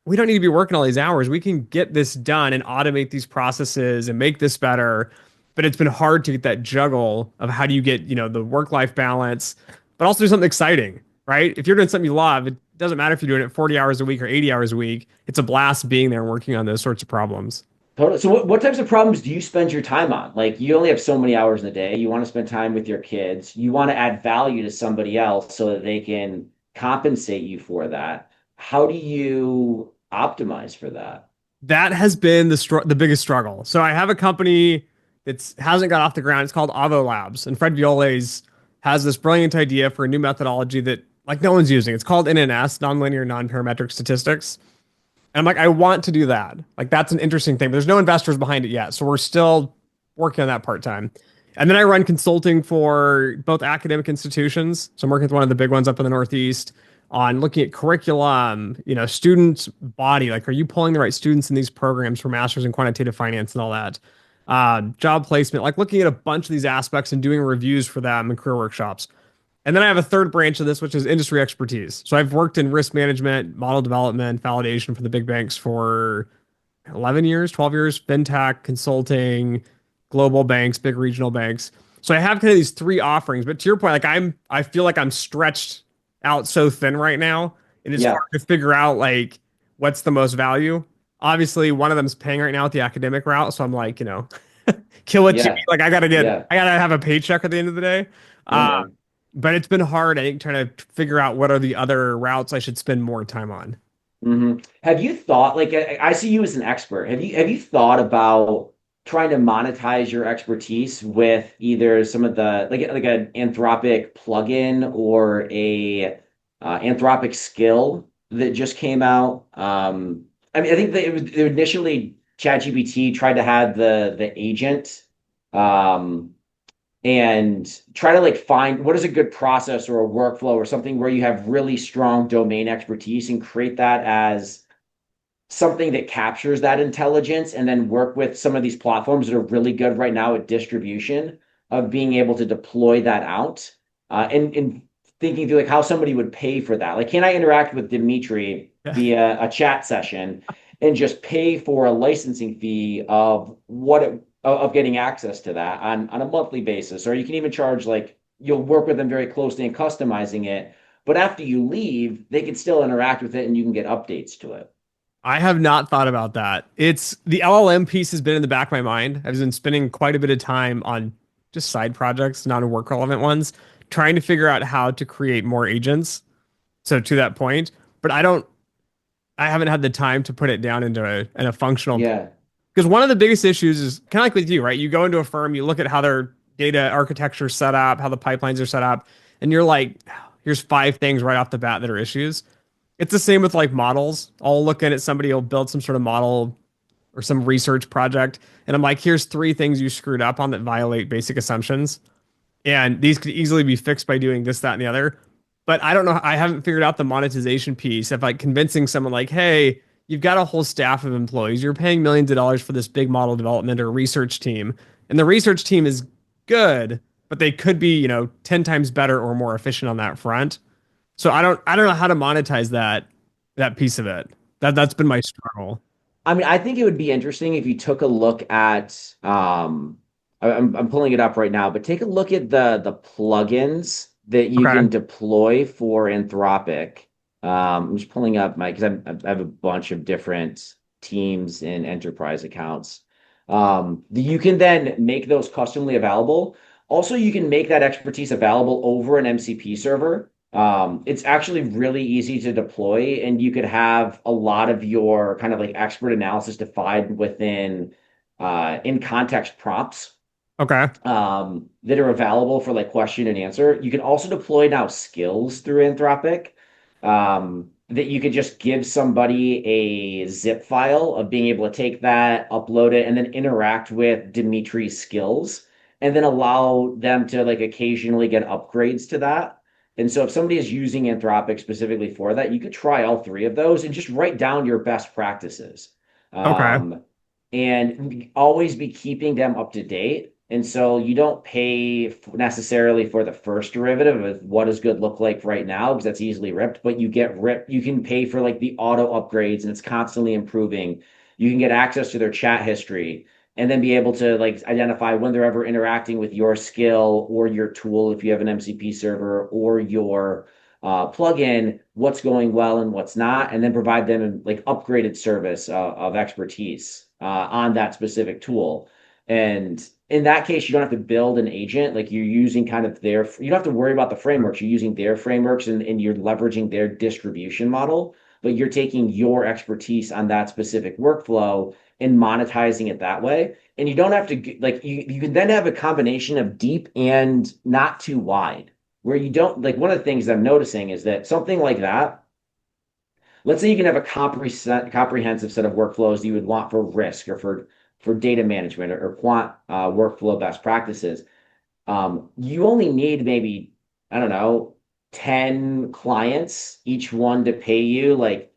we don't need to be working all these hours. We can get this done and automate these processes and make this better. But it's been hard to get that juggle of how do you get, the work-life balance, but also do something exciting, right? If you're doing something you love, it doesn't matter if you're doing it 40 hours a week or 80 hours a week. It's a blast being there and working on those sorts of problems. Totally. So what types of problems do you spend your time on? Like you only have so many hours in a day. You want to spend time with your kids. You want to add value to somebody else so that they can compensate you for that. How do you optimize for that? That has been the biggest struggle. So I have a company that hasn't got off the ground. It's called Avo Labs, and Fred Violes has this brilliant idea for a new methodology that like no one's using. It's called NNS, nonlinear non-parametric statistics. And I'm like, I want to do that. Like that's an interesting thing. But there's no investors behind it yet, so we're still working on that part time. And then I run consulting for both academic institutions. So I'm working with one of the big ones up in the Northeast on looking at curriculum, students' body. Like, are you pulling the right students in these programs for masters in quantitative finance and all that? Job placement, like looking at a bunch of these aspects and doing reviews for them and career workshops. And then I have a third branch of this, which is industry expertise. So I've worked in risk management, model development, validation for the big banks for 11 years, 12 years, fintech, consulting, global banks, big regional banks. So I have kind of these three offerings. But to your point, like I feel like I'm stretched out so thin right now. It is hard Yeah. to figure out like what's the most value. Obviously, one of them's paying right now at the academic route. So I'm like, kill what you eat. Yeah. Like Yeah. I gotta have a paycheck at the end of the day. Uh, Amen. but it's been hard, I think, trying to figure out what are the other routes I should spend more time on. Have you thought, like, I see you as an expert. Have you thought about trying to monetize your expertise with either some of the like an Anthropic plugin or a Anthropic skill that just came out? I mean, I think that it was initially ChatGPT tried to have the agent. Um, and try to like find what is a good process or a workflow or something where you have really strong domain expertise and create that as something that captures that intelligence and then work with some of these platforms that are really good right now at distribution of being able to deploy that out and thinking through like how somebody would pay for that. Like, can I interact with Dimitri via a chat session and just pay for a licensing fee of of getting access to that on a monthly basis? Or you can even charge like you'll work with them very closely in customizing it. But after you leave, they can still interact with it and you can get updates to it. I have not thought about that. It's the LLM piece has been in the back of my mind. I've been spending quite a bit of time on just side projects, not on work relevant ones, trying to figure out how to create more agents. So to that point, but I haven't had the time to put it down into a functional place. Yeah. Because one of the biggest issues is kind of like with you, right? You go into a firm, you look at how their data architecture is set up, how the pipelines are set up, and you're like, here's five things right off the bat that are issues. It's the same with like models. I'll look at somebody will build some sort of model or some research project, and I'm like, here's three things you screwed up on that violate basic assumptions. And these could easily be fixed by doing this, that, and the other. But I don't know. I haven't figured out the monetization piece of like convincing someone like, hey, you've got a whole staff of employees. You're paying millions of dollars for this big model development or research team. And the research team is good, but they could be, 10 times better or more efficient on that front. So I don't know how to monetize that piece of it. That's been my struggle. I mean, I think it would be interesting if you took a look at I'm pulling it up right now, but take a look at the plugins that you Okay. can deploy for Anthropic. I'm just pulling up my because I have a bunch of different teams and enterprise accounts. You can then make those customly available. Also, you can make that expertise available over an MCP server. It's actually really easy to deploy, and you could have a lot of your kind of like expert analysis defined within in context prompts Okay. that are available for like question and answer. You can also deploy now skills through Anthropic that you could just give somebody a zip file of being able to take that, upload it, and then interact with Dimitri's skills, and then allow them to like occasionally get upgrades to that. And so if somebody is using Anthropic specifically for that, you could try all three of those and just write down your best practices. Okay. Um, and always be keeping them up to date. And so you don't pay necessarily for the first derivative of what does good look like right now, because that's easily ripped, but you get ripped. You can pay for like the auto upgrades and it's constantly improving. You can get access to their chat history and then be able to like identify when they're ever interacting with your skill or your tool if you have an MCP server or your plugin, what's going well and what's not, and then provide them like upgraded service of expertise on that specific tool. And in that case, you don't have to build an agent. Like you're using kind of you don't have to worry about the frameworks. You're using their frameworks and you're leveraging their distribution model, but you're taking your expertise on that specific workflow and monetizing it that way. And you don't have to like you can then have a combination of deep and not too wide, where you don't like one of the things I'm noticing is that something like that, let's say you can have a comprehensive set of workflows you would want for risk or for data management or quant workflow best practices. You only need maybe, I don't know, 10 clients, each one to pay you like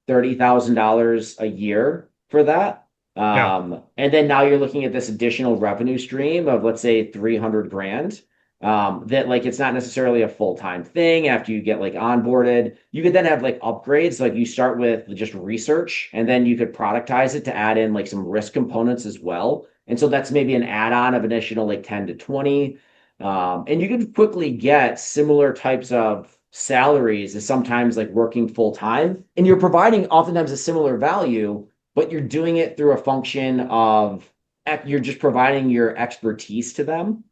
$30,000 a year for that. Yeah. And then now you're looking at this additional revenue stream of, let's say, 300 grand. That like it's not necessarily a full-time thing after you get like onboarded. You could then have like upgrades, like you start with just research and then you could productize it to add in like some risk components as well. And so that's maybe an add-on of an additional like 10 to 20. And you could quickly get similar types of salaries as sometimes like working full time. And you're providing oftentimes a similar value, but you're doing it through a function of you're just providing your expertise to them.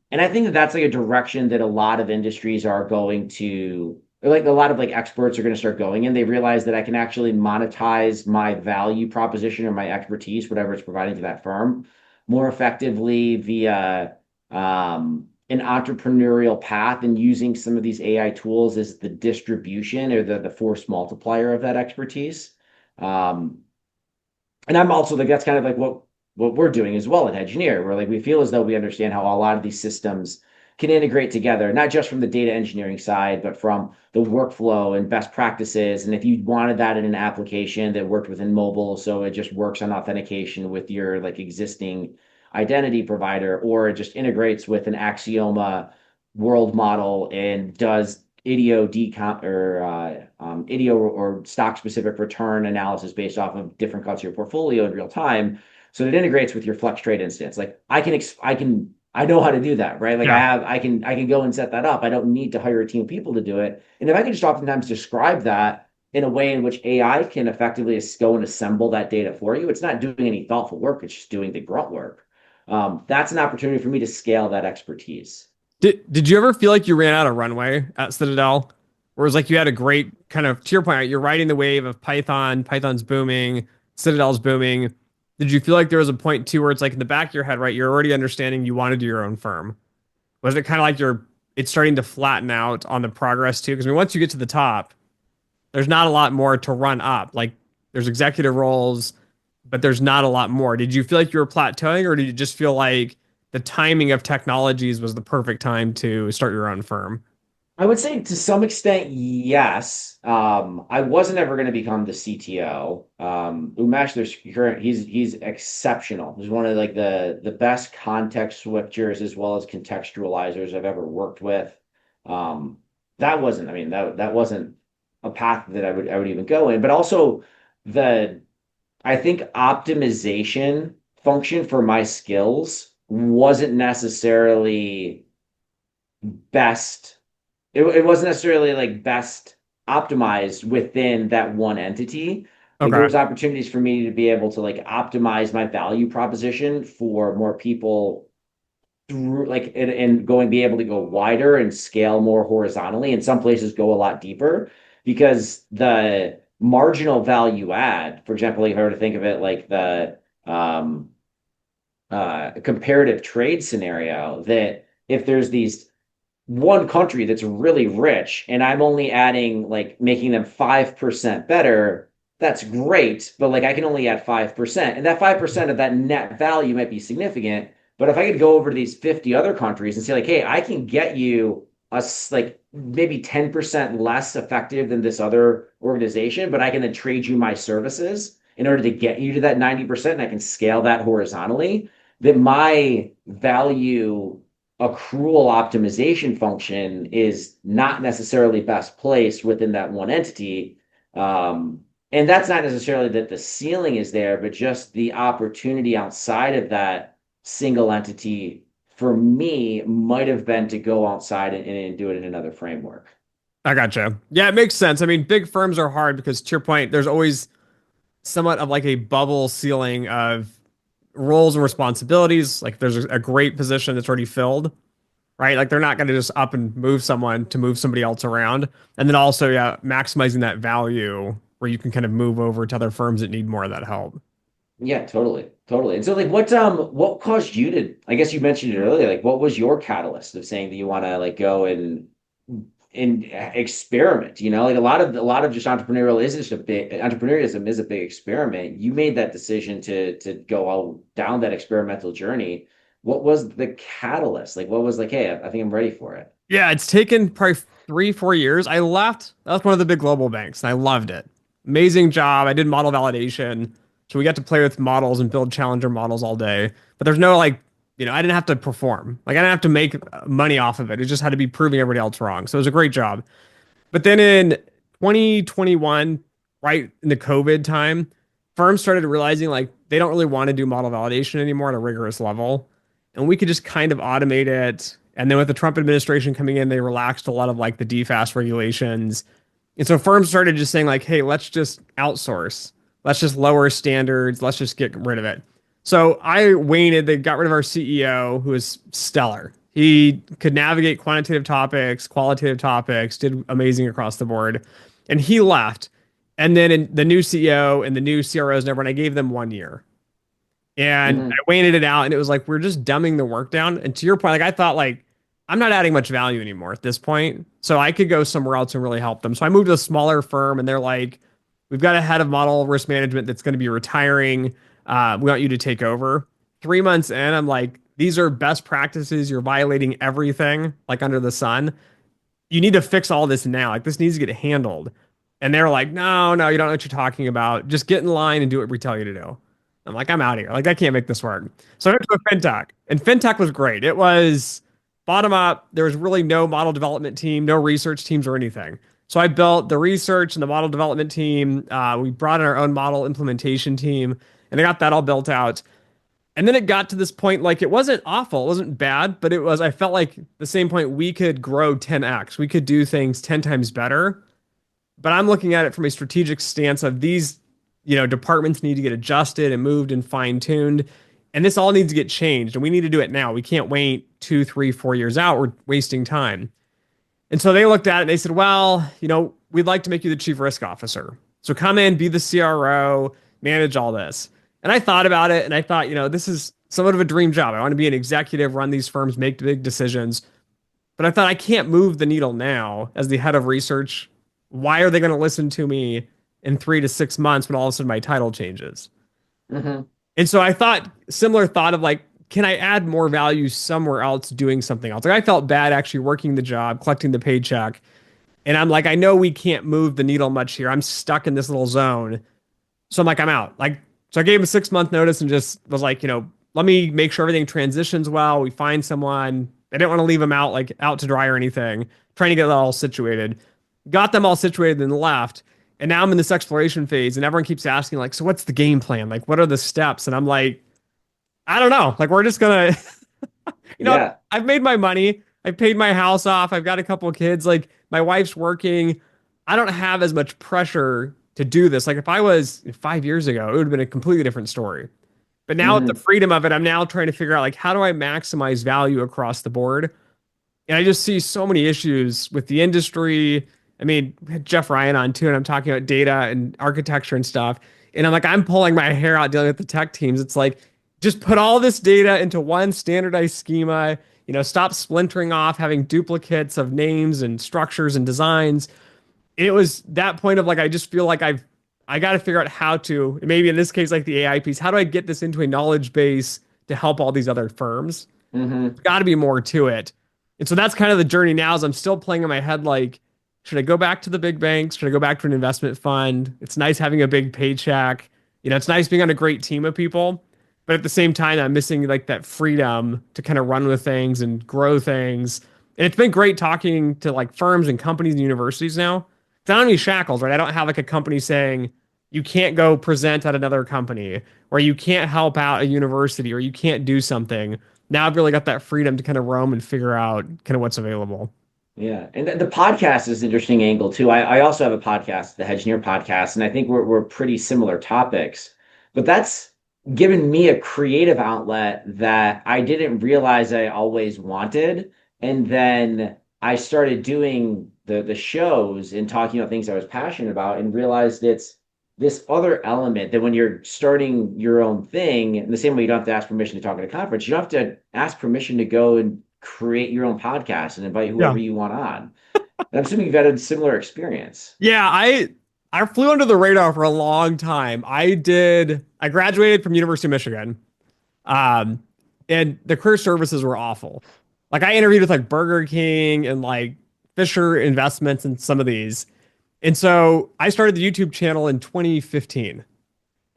And I think that that's like a direction that a lot of industries are going to, like a lot of like experts are going to start going in. They realize that I can actually monetize my value proposition or my expertise, whatever it's providing to that firm, more effectively via an entrepreneurial path and using some of these AI tools as the distribution or the force multiplier of that expertise. Um, and I'm also like that's kind of like what we're doing as well at Hedgeineer. Where like we feel as though we understand how a lot of these systems can integrate together, not just from the data engineering side, but from the workflow and best practices. And if you wanted that in an application that worked within mobile, so it just works on authentication with your like existing identity provider, or it just integrates with an Axioma world model and does IDEO decom or IDEO or stock specific return analysis based off of different cuts of your portfolio in real time. So it integrates with your flex trade instance. Like I know how to do that, right? Like Yeah. I can go and set that up. I don't need to hire a team of people to do it. And if I can just oftentimes describe that in a way in which AI can effectively go and assemble that data for you, it's not doing any thoughtful work. It's just doing the grunt work. That's an opportunity for me to scale that expertise. Did you ever feel like you ran out of runway at Citadel? Or it was like you had a great kind of, to your point, right, you're riding the wave of Python, Python's booming, Citadel's booming. Did you feel like there was a point too where it's like in the back of your head, right, you're already understanding you want to do your own firm? Was it kind of like it's starting to flatten out on the progress too? Because I mean, once you get to the top, there's not a lot more to run up. Like there's executive roles, but there's not a lot more. Did you feel like you were plateauing, or did you just feel like the timing of technologies was the perfect time to start your own firm? I would say to some extent, yes. I wasn't ever going to become the CTO. Umesh, he's exceptional. He's one of like the best context switchers as well as contextualizers I've ever worked with. Um, that wasn't, I mean, that wasn't a path that I would even go in. But also the I think optimization function for my skills wasn't necessarily best it wasn't necessarily like best optimized within that one entity. Like there Okay. was opportunities for me to be able to like optimize my value proposition for more people through like and going be able to go wider and scale more horizontally. In some places go a lot deeper because the marginal value add, for example, if I were to think of it like the comparative trade scenario, that if there's these one country that's really rich and I'm only adding like making them 5% better, that's great. But like I can only add 5%. And that 5% of that net value might be significant. But if I could go over to these 50 other countries and say, like, hey, I can get you like maybe 10% less effective than this other organization, but I can then trade you my services in order to get you to that 90%, and I can scale that horizontally, that my value accrual optimization function is not necessarily best placed within that one entity. And that's not necessarily that the ceiling is there, but just the opportunity outside of that single entity for me might have been to go outside and do it in another framework. I gotcha. Yeah, it makes sense. I mean, big firms are hard because to your point, there's always somewhat of like a bubble ceiling of roles and responsibilities. Like there's a great position that's already filled, right? Like they're not going to just up and move someone to move somebody else around. And then also, yeah, maximizing that value where you can kind of move over to other firms that need more of that help. Yeah, totally. Totally. And so like what caused you to I guess you mentioned it earlier, like what was your catalyst of saying that you want to like go and experiment, you know? Like a lot of just entrepreneurial is just a big entrepreneurialism is a big experiment. You made that decision to go out down that experimental journey. What was the catalyst? Like what was like, hey, I think I'm ready for it. Yeah, it's taken probably 3, 4 years. I left. That was one of the big global banks, and I loved it. Amazing job. I did model validation. So we got to play with models and build challenger models all day. But there's no like, I didn't have to perform. Like I didn't have to make money off of it. It just had to be proving everybody else wrong. So it was a great job. But then in 2021, right in the COVID time, firms started realizing like they don't really want to do model validation anymore at a rigorous level. And we could just kind of automate it. And then with the Trump administration coming in, they relaxed a lot of like the DFAS regulations. And so firms started just saying like, hey, let's just outsource. Let's just lower standards. Let's just get rid of it. So I waited. They got rid of our CEO, who was stellar. He could navigate quantitative topics, qualitative topics, did amazing across the board. And he left. And then the new CEO and the new CROs and everyone, I gave them 1 year. And I Hmm. waited it out, and it was like we're just dumbing the work down. And to your point, like I thought, like I'm not adding much value anymore at this point, so I could go somewhere else and really help them. So I moved to a smaller firm, and they're like, "We've got a head of model risk management that's going to be retiring. We want you to take over." 3 months in, I'm like, "These are best practices. You're violating everything like under the sun. You need to fix all this now. Like this needs to get handled." And they're like, "No, no, you don't know what you're talking about. Just get in line and do what we tell you to do." I'm like, "I'm out of here. Like I can't make this work." So I went to a fintech, and fintech was great. It was bottom up. There was really no model development team, no research teams or anything. So I built the research and the model development team. We brought in our own model implementation team, and I got that all built out. And then it got to this point, like it wasn't awful, it wasn't bad, but it was, I felt like the same point we could grow 10x. We could do things 10 times better. But I'm looking at it from a strategic stance of these, departments need to get adjusted and moved and fine-tuned. And this all needs to get changed. And we need to do it now. We can't wait 2, 3, 4 years out. We're wasting time. And so they looked at it and they said, well, we'd like to make you the chief risk officer. So come in, be the CRO, manage all this. And I thought about it and I thought, this is somewhat of a dream job. I want to be an executive, run these firms, make big decisions. But I thought I can't move the needle now as the head of research. Why are they going to listen to me in 3 to 6 months when all of a sudden my title changes? Hmm. And so I thought similar thought of like, can I add more value somewhere else doing something else? Like I felt bad actually working the job, collecting the paycheck. And I'm like, I know we can't move the needle much here. I'm stuck in this little zone. So I'm like, I'm out. Like, so I gave him a 6 month notice and just was like, let me make sure everything transitions well. We find someone. I didn't want to leave him out, like out to dry or anything, trying to get that all situated. Got them all situated and left. And now I'm in this exploration phase and everyone keeps asking, like, so what's the game plan? Like, what are the steps? And I'm like, I don't know. Like, we're just gonna, Yeah. I've made my money. I paid my house off. I've got a couple of kids. Like, my wife's working. I don't have as much pressure to do this. Like, if I was 5 years ago, it would have been a completely different story. But now with the Hmm. freedom of it, I'm now trying to figure out like how do I maximize value across the board? And I just see so many issues with the industry. I mean, we had Jeff Ryan on too, and I'm talking about data and architecture and stuff. And I'm like, I'm pulling my hair out dealing with the tech teams. It's like, just put all this data into one standardized schema, stop splintering off, having duplicates of names and structures and designs. And it was that point of like, I just feel like I got to figure out how to, maybe in this case, like the AI piece, how do I get this into a knowledge base to help all these other firms? Hmm. Got to be more to it. And so that's kind of the journey now is I'm still playing in my head like, should I go back to the big banks? Should I go back to an investment fund? It's nice having a big paycheck. It's nice being on a great team of people. But at the same time, I'm missing like that freedom to kind of run with things and grow things. And it's been great talking to like firms and companies and universities now. It's not any shackles, right? I don't have like a company saying you can't go present at another company or you can't help out a university or you can't do something. Now I've really got that freedom to kind of roam and figure out kind of what's available. Yeah. And the podcast is an interesting angle too. I also have a podcast, the Hedgeineer podcast, and I think we're pretty similar topics. But that's given me a creative outlet that I didn't realize I always wanted. And then I started doing the shows and talking about things I was passionate about and realized it's this other element that when you're starting your own thing, in the same way you don't have to ask permission to talk at a conference, you don't have to ask permission to go and create your own podcast and invite whoever Yeah. you want on. And I'm assuming you've had a similar experience. Yeah, I flew under the radar for a long time. I graduated from University of Michigan. Um, and the career services were awful. Like I interviewed with like Burger King and like Fisher Investments and some of these. And so I started the YouTube channel in 2015.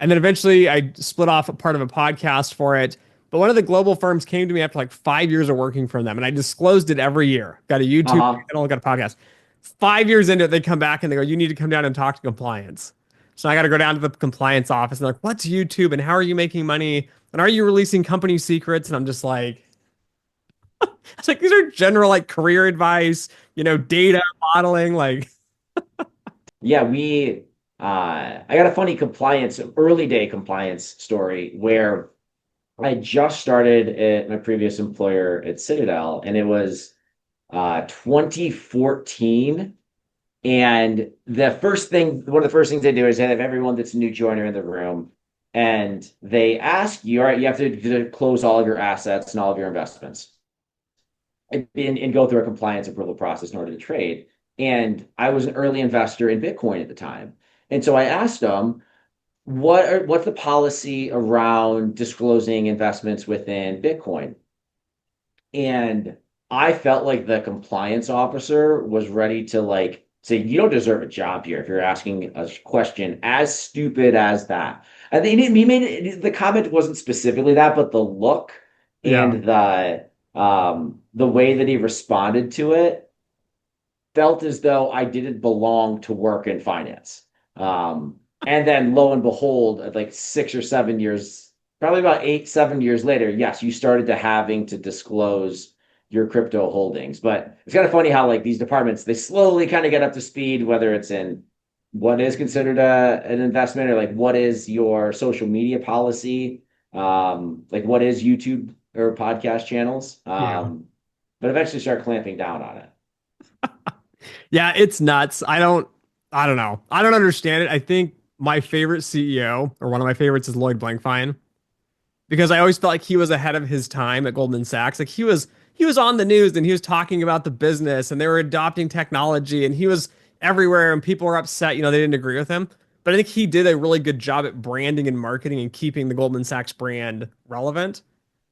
And then eventually I split off a part of a podcast for it. But one of the global firms came to me after like 5 years of working for them. And I disclosed it every year. Got a YouTube Uh-huh. channel, got a podcast. 5 years into it, they come back and they go, you need to come down and talk to compliance. So I got to go down to the compliance office and they're like, what's YouTube and how are you making money? And are you releasing company secrets? And I'm just like, it's like these are general like career advice, data modeling, like Yeah, I got a funny compliance, early day compliance story where I just started at my previous employer at Citadel, and it was 2014. And one of the first things they do is they have everyone that's a new joiner in the room, and they ask you, all right, you have to close all of your assets and all of your investments and go through a compliance approval process in order to trade. And I was an early investor in Bitcoin at the time. And so I asked them, what's the policy around disclosing investments within Bitcoin? And I felt like the compliance officer was ready to like say, you don't deserve a job here if you're asking a question as stupid as that. I think he made the comment wasn't specifically that, but the look Yeah. and the way that he responded to it felt as though I didn't belong to work in finance. And then lo and behold, like 6 or 7 years, probably about 8, 7 years later, yes, you started to having to disclose your crypto holdings. But it's kind of funny how like these departments, they slowly kind of get up to speed, whether it's in what is considered an investment or like what is your social media policy, like what is YouTube or podcast channels. Yeah. But eventually start clamping down on it. Yeah, it's nuts. I don't know. I don't understand it. I think my favorite CEO, or one of my favorites, is Lloyd Blankfein, because I always felt like he was ahead of his time at Goldman Sachs. Like he was on the news and he was talking about the business and they were adopting technology and he was everywhere and people were upset, they didn't agree with him. But I think he did a really good job at branding and marketing and keeping the Goldman Sachs brand relevant.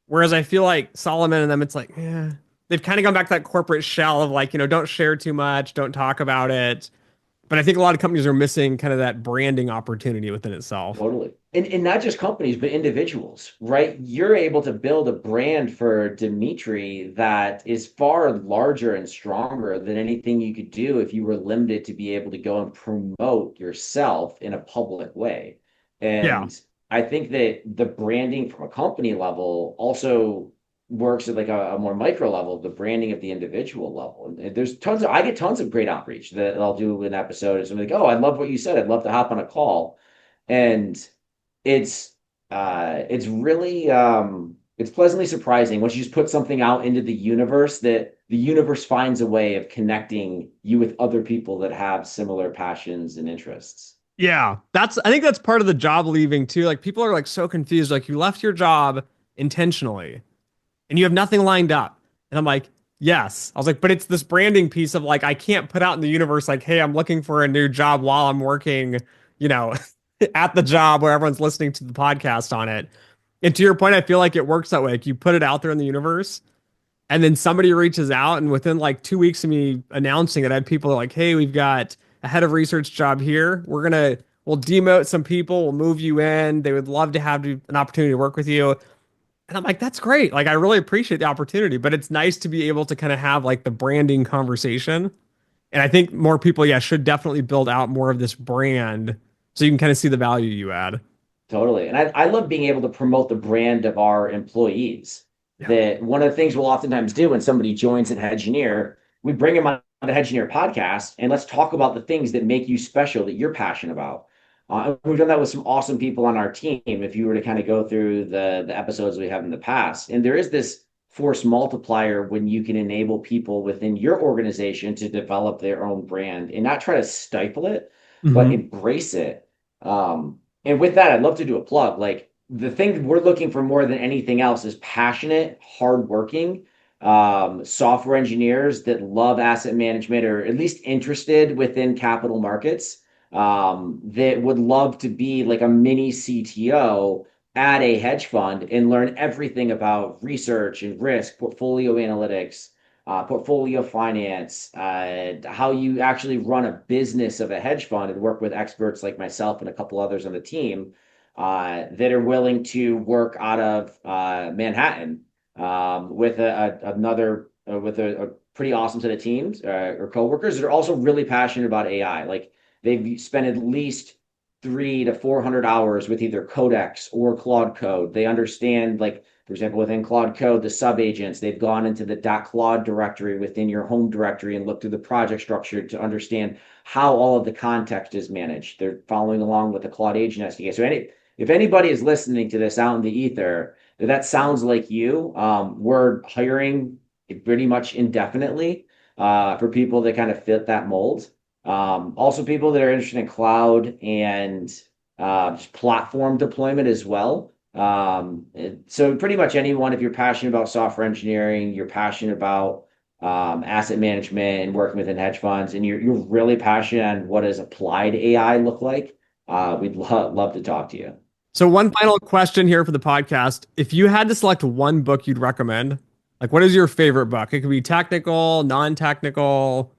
Whereas I feel like Solomon and them, it's like, yeah, they've kind of gone back to that corporate shell of like, don't share too much, don't talk about it. But I think a lot of companies are missing kind of that branding opportunity within itself. Totally. And not just companies, but individuals, right? You're able to build a brand for Dimitri that is far larger and stronger than anything you could do if you were limited to be able to go and promote yourself in a public way. Yeah. And I think that the branding from a company level also works at like a more micro level, the branding of the individual level. And I get tons of great outreach that I'll do an episode. And something like, oh, I love what you said. I'd love to hop on a call and it's it's really it's pleasantly surprising once you just put something out into the universe that the universe finds a way of connecting you with other people that have similar passions and interests. Yeah, I think that's part of the job leaving too. Like people are like so confused. Like you left your job intentionally and you have nothing lined up. And I'm like, yes. I was like, but it's this branding piece of like I can't put out in the universe like, hey, I'm looking for a new job while I'm working, you know, at the job where everyone's listening to the podcast on it. And to your point, I feel like it works that way. Like you put it out there in the universe and then somebody reaches out, and within like 2 weeks of me announcing it, I had people like, "Hey, we've got a head of research job here. We'll demote some people. We'll move you in. They would love to have an opportunity to work with you." And I'm like, "That's great. Like, I really appreciate the opportunity, but it's nice to be able to kind of have like the branding conversation." And I think more people, yeah, should definitely build out more of this brand so you can kind of see the value you add. Totally. And I love being able to promote the brand of our employees. Yeah. That one of the things we'll oftentimes do when somebody joins at Hedgeineer, we bring them on the Hedgeineer podcast and let's talk about the things that make you special, that you're passionate about. We've done that with some awesome people on our team. If you were to kind of go through the episodes we have in the past, and there is this force multiplier when you can enable people within your organization to develop their own brand and not try to stifle it, but Hmm. embrace it. And with that, I'd love to do a plug. Like the thing we're looking for more than anything else is passionate, hardworking software engineers that love asset management or at least interested within capital markets that would love to be like a mini CTO at a hedge fund and learn everything about research and risk, portfolio analytics, portfolio finance, how you actually run a business of a hedge fund and work with experts like myself and a couple others on the team that are willing to work out of Manhattan with a pretty awesome set of teams or coworkers that are also really passionate about AI. Like they've spent at least 300 to 400 hours with either Codex or Claude Code. They understand, like, for example, within Claude Code, the subagents, they've gone into the .claude directory within your home directory and looked through the project structure to understand how all of the context is managed. They're following along with the Claude Agent SDK. So if anybody is listening to this out in the ether that sounds like you. We're hiring pretty much indefinitely for people that kind of fit that mold. Also, people that are interested in cloud and just platform deployment as well. So pretty much anyone, if you're passionate about software engineering, you're passionate about asset management and working within hedge funds, and you're really passionate on what does applied AI look like, we'd love to talk to you. So one final question here for the podcast. If you had to select one book you'd recommend, like what is your favorite book? It could be technical, non-technical.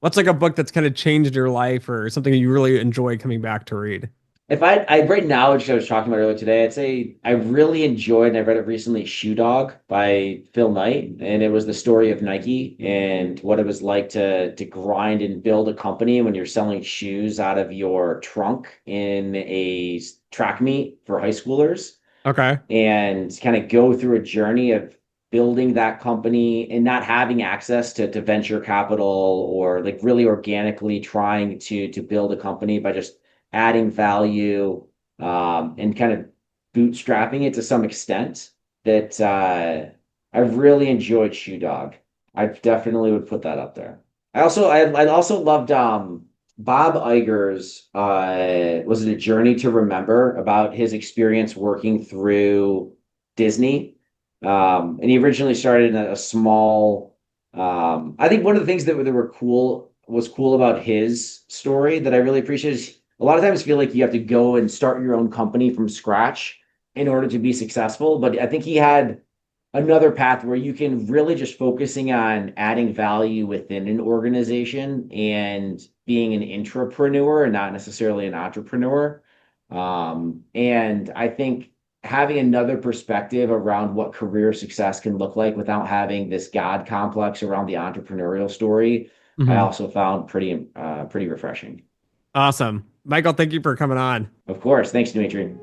What's like a book that's kind of changed your life or something you really enjoy coming back to read? If I right now, which I was talking about earlier today, I'd say I really enjoyed, and I read it recently, Shoe Dog by Phil Knight, and it was the story of Nike and what it was like to grind and build a company when you're selling shoes out of your trunk in a track meet for high schoolers, Okay. and kind of go through a journey of building that company and not having access to venture capital, or like really organically trying to build a company by just adding value, and kind of bootstrapping it to some extent. That I've really enjoyed Shoe Dog. I definitely would put that up there. I also loved Bob Iger's, was it A Journey to Remember, about his experience working through Disney. And he originally started in a small, I think one of the things that were cool about his story that I really appreciate is a lot of times feel like you have to go and start your own company from scratch in order to be successful. But I think he had another path where you can really just focusing on adding value within an organization and being an intrapreneur and not necessarily an entrepreneur. And I think having another perspective around what career success can look like without having this God complex around the entrepreneurial story, I Hmm. also found pretty refreshing. Awesome. Michael, thank you for coming on. Of course. Thanks, Dimitri.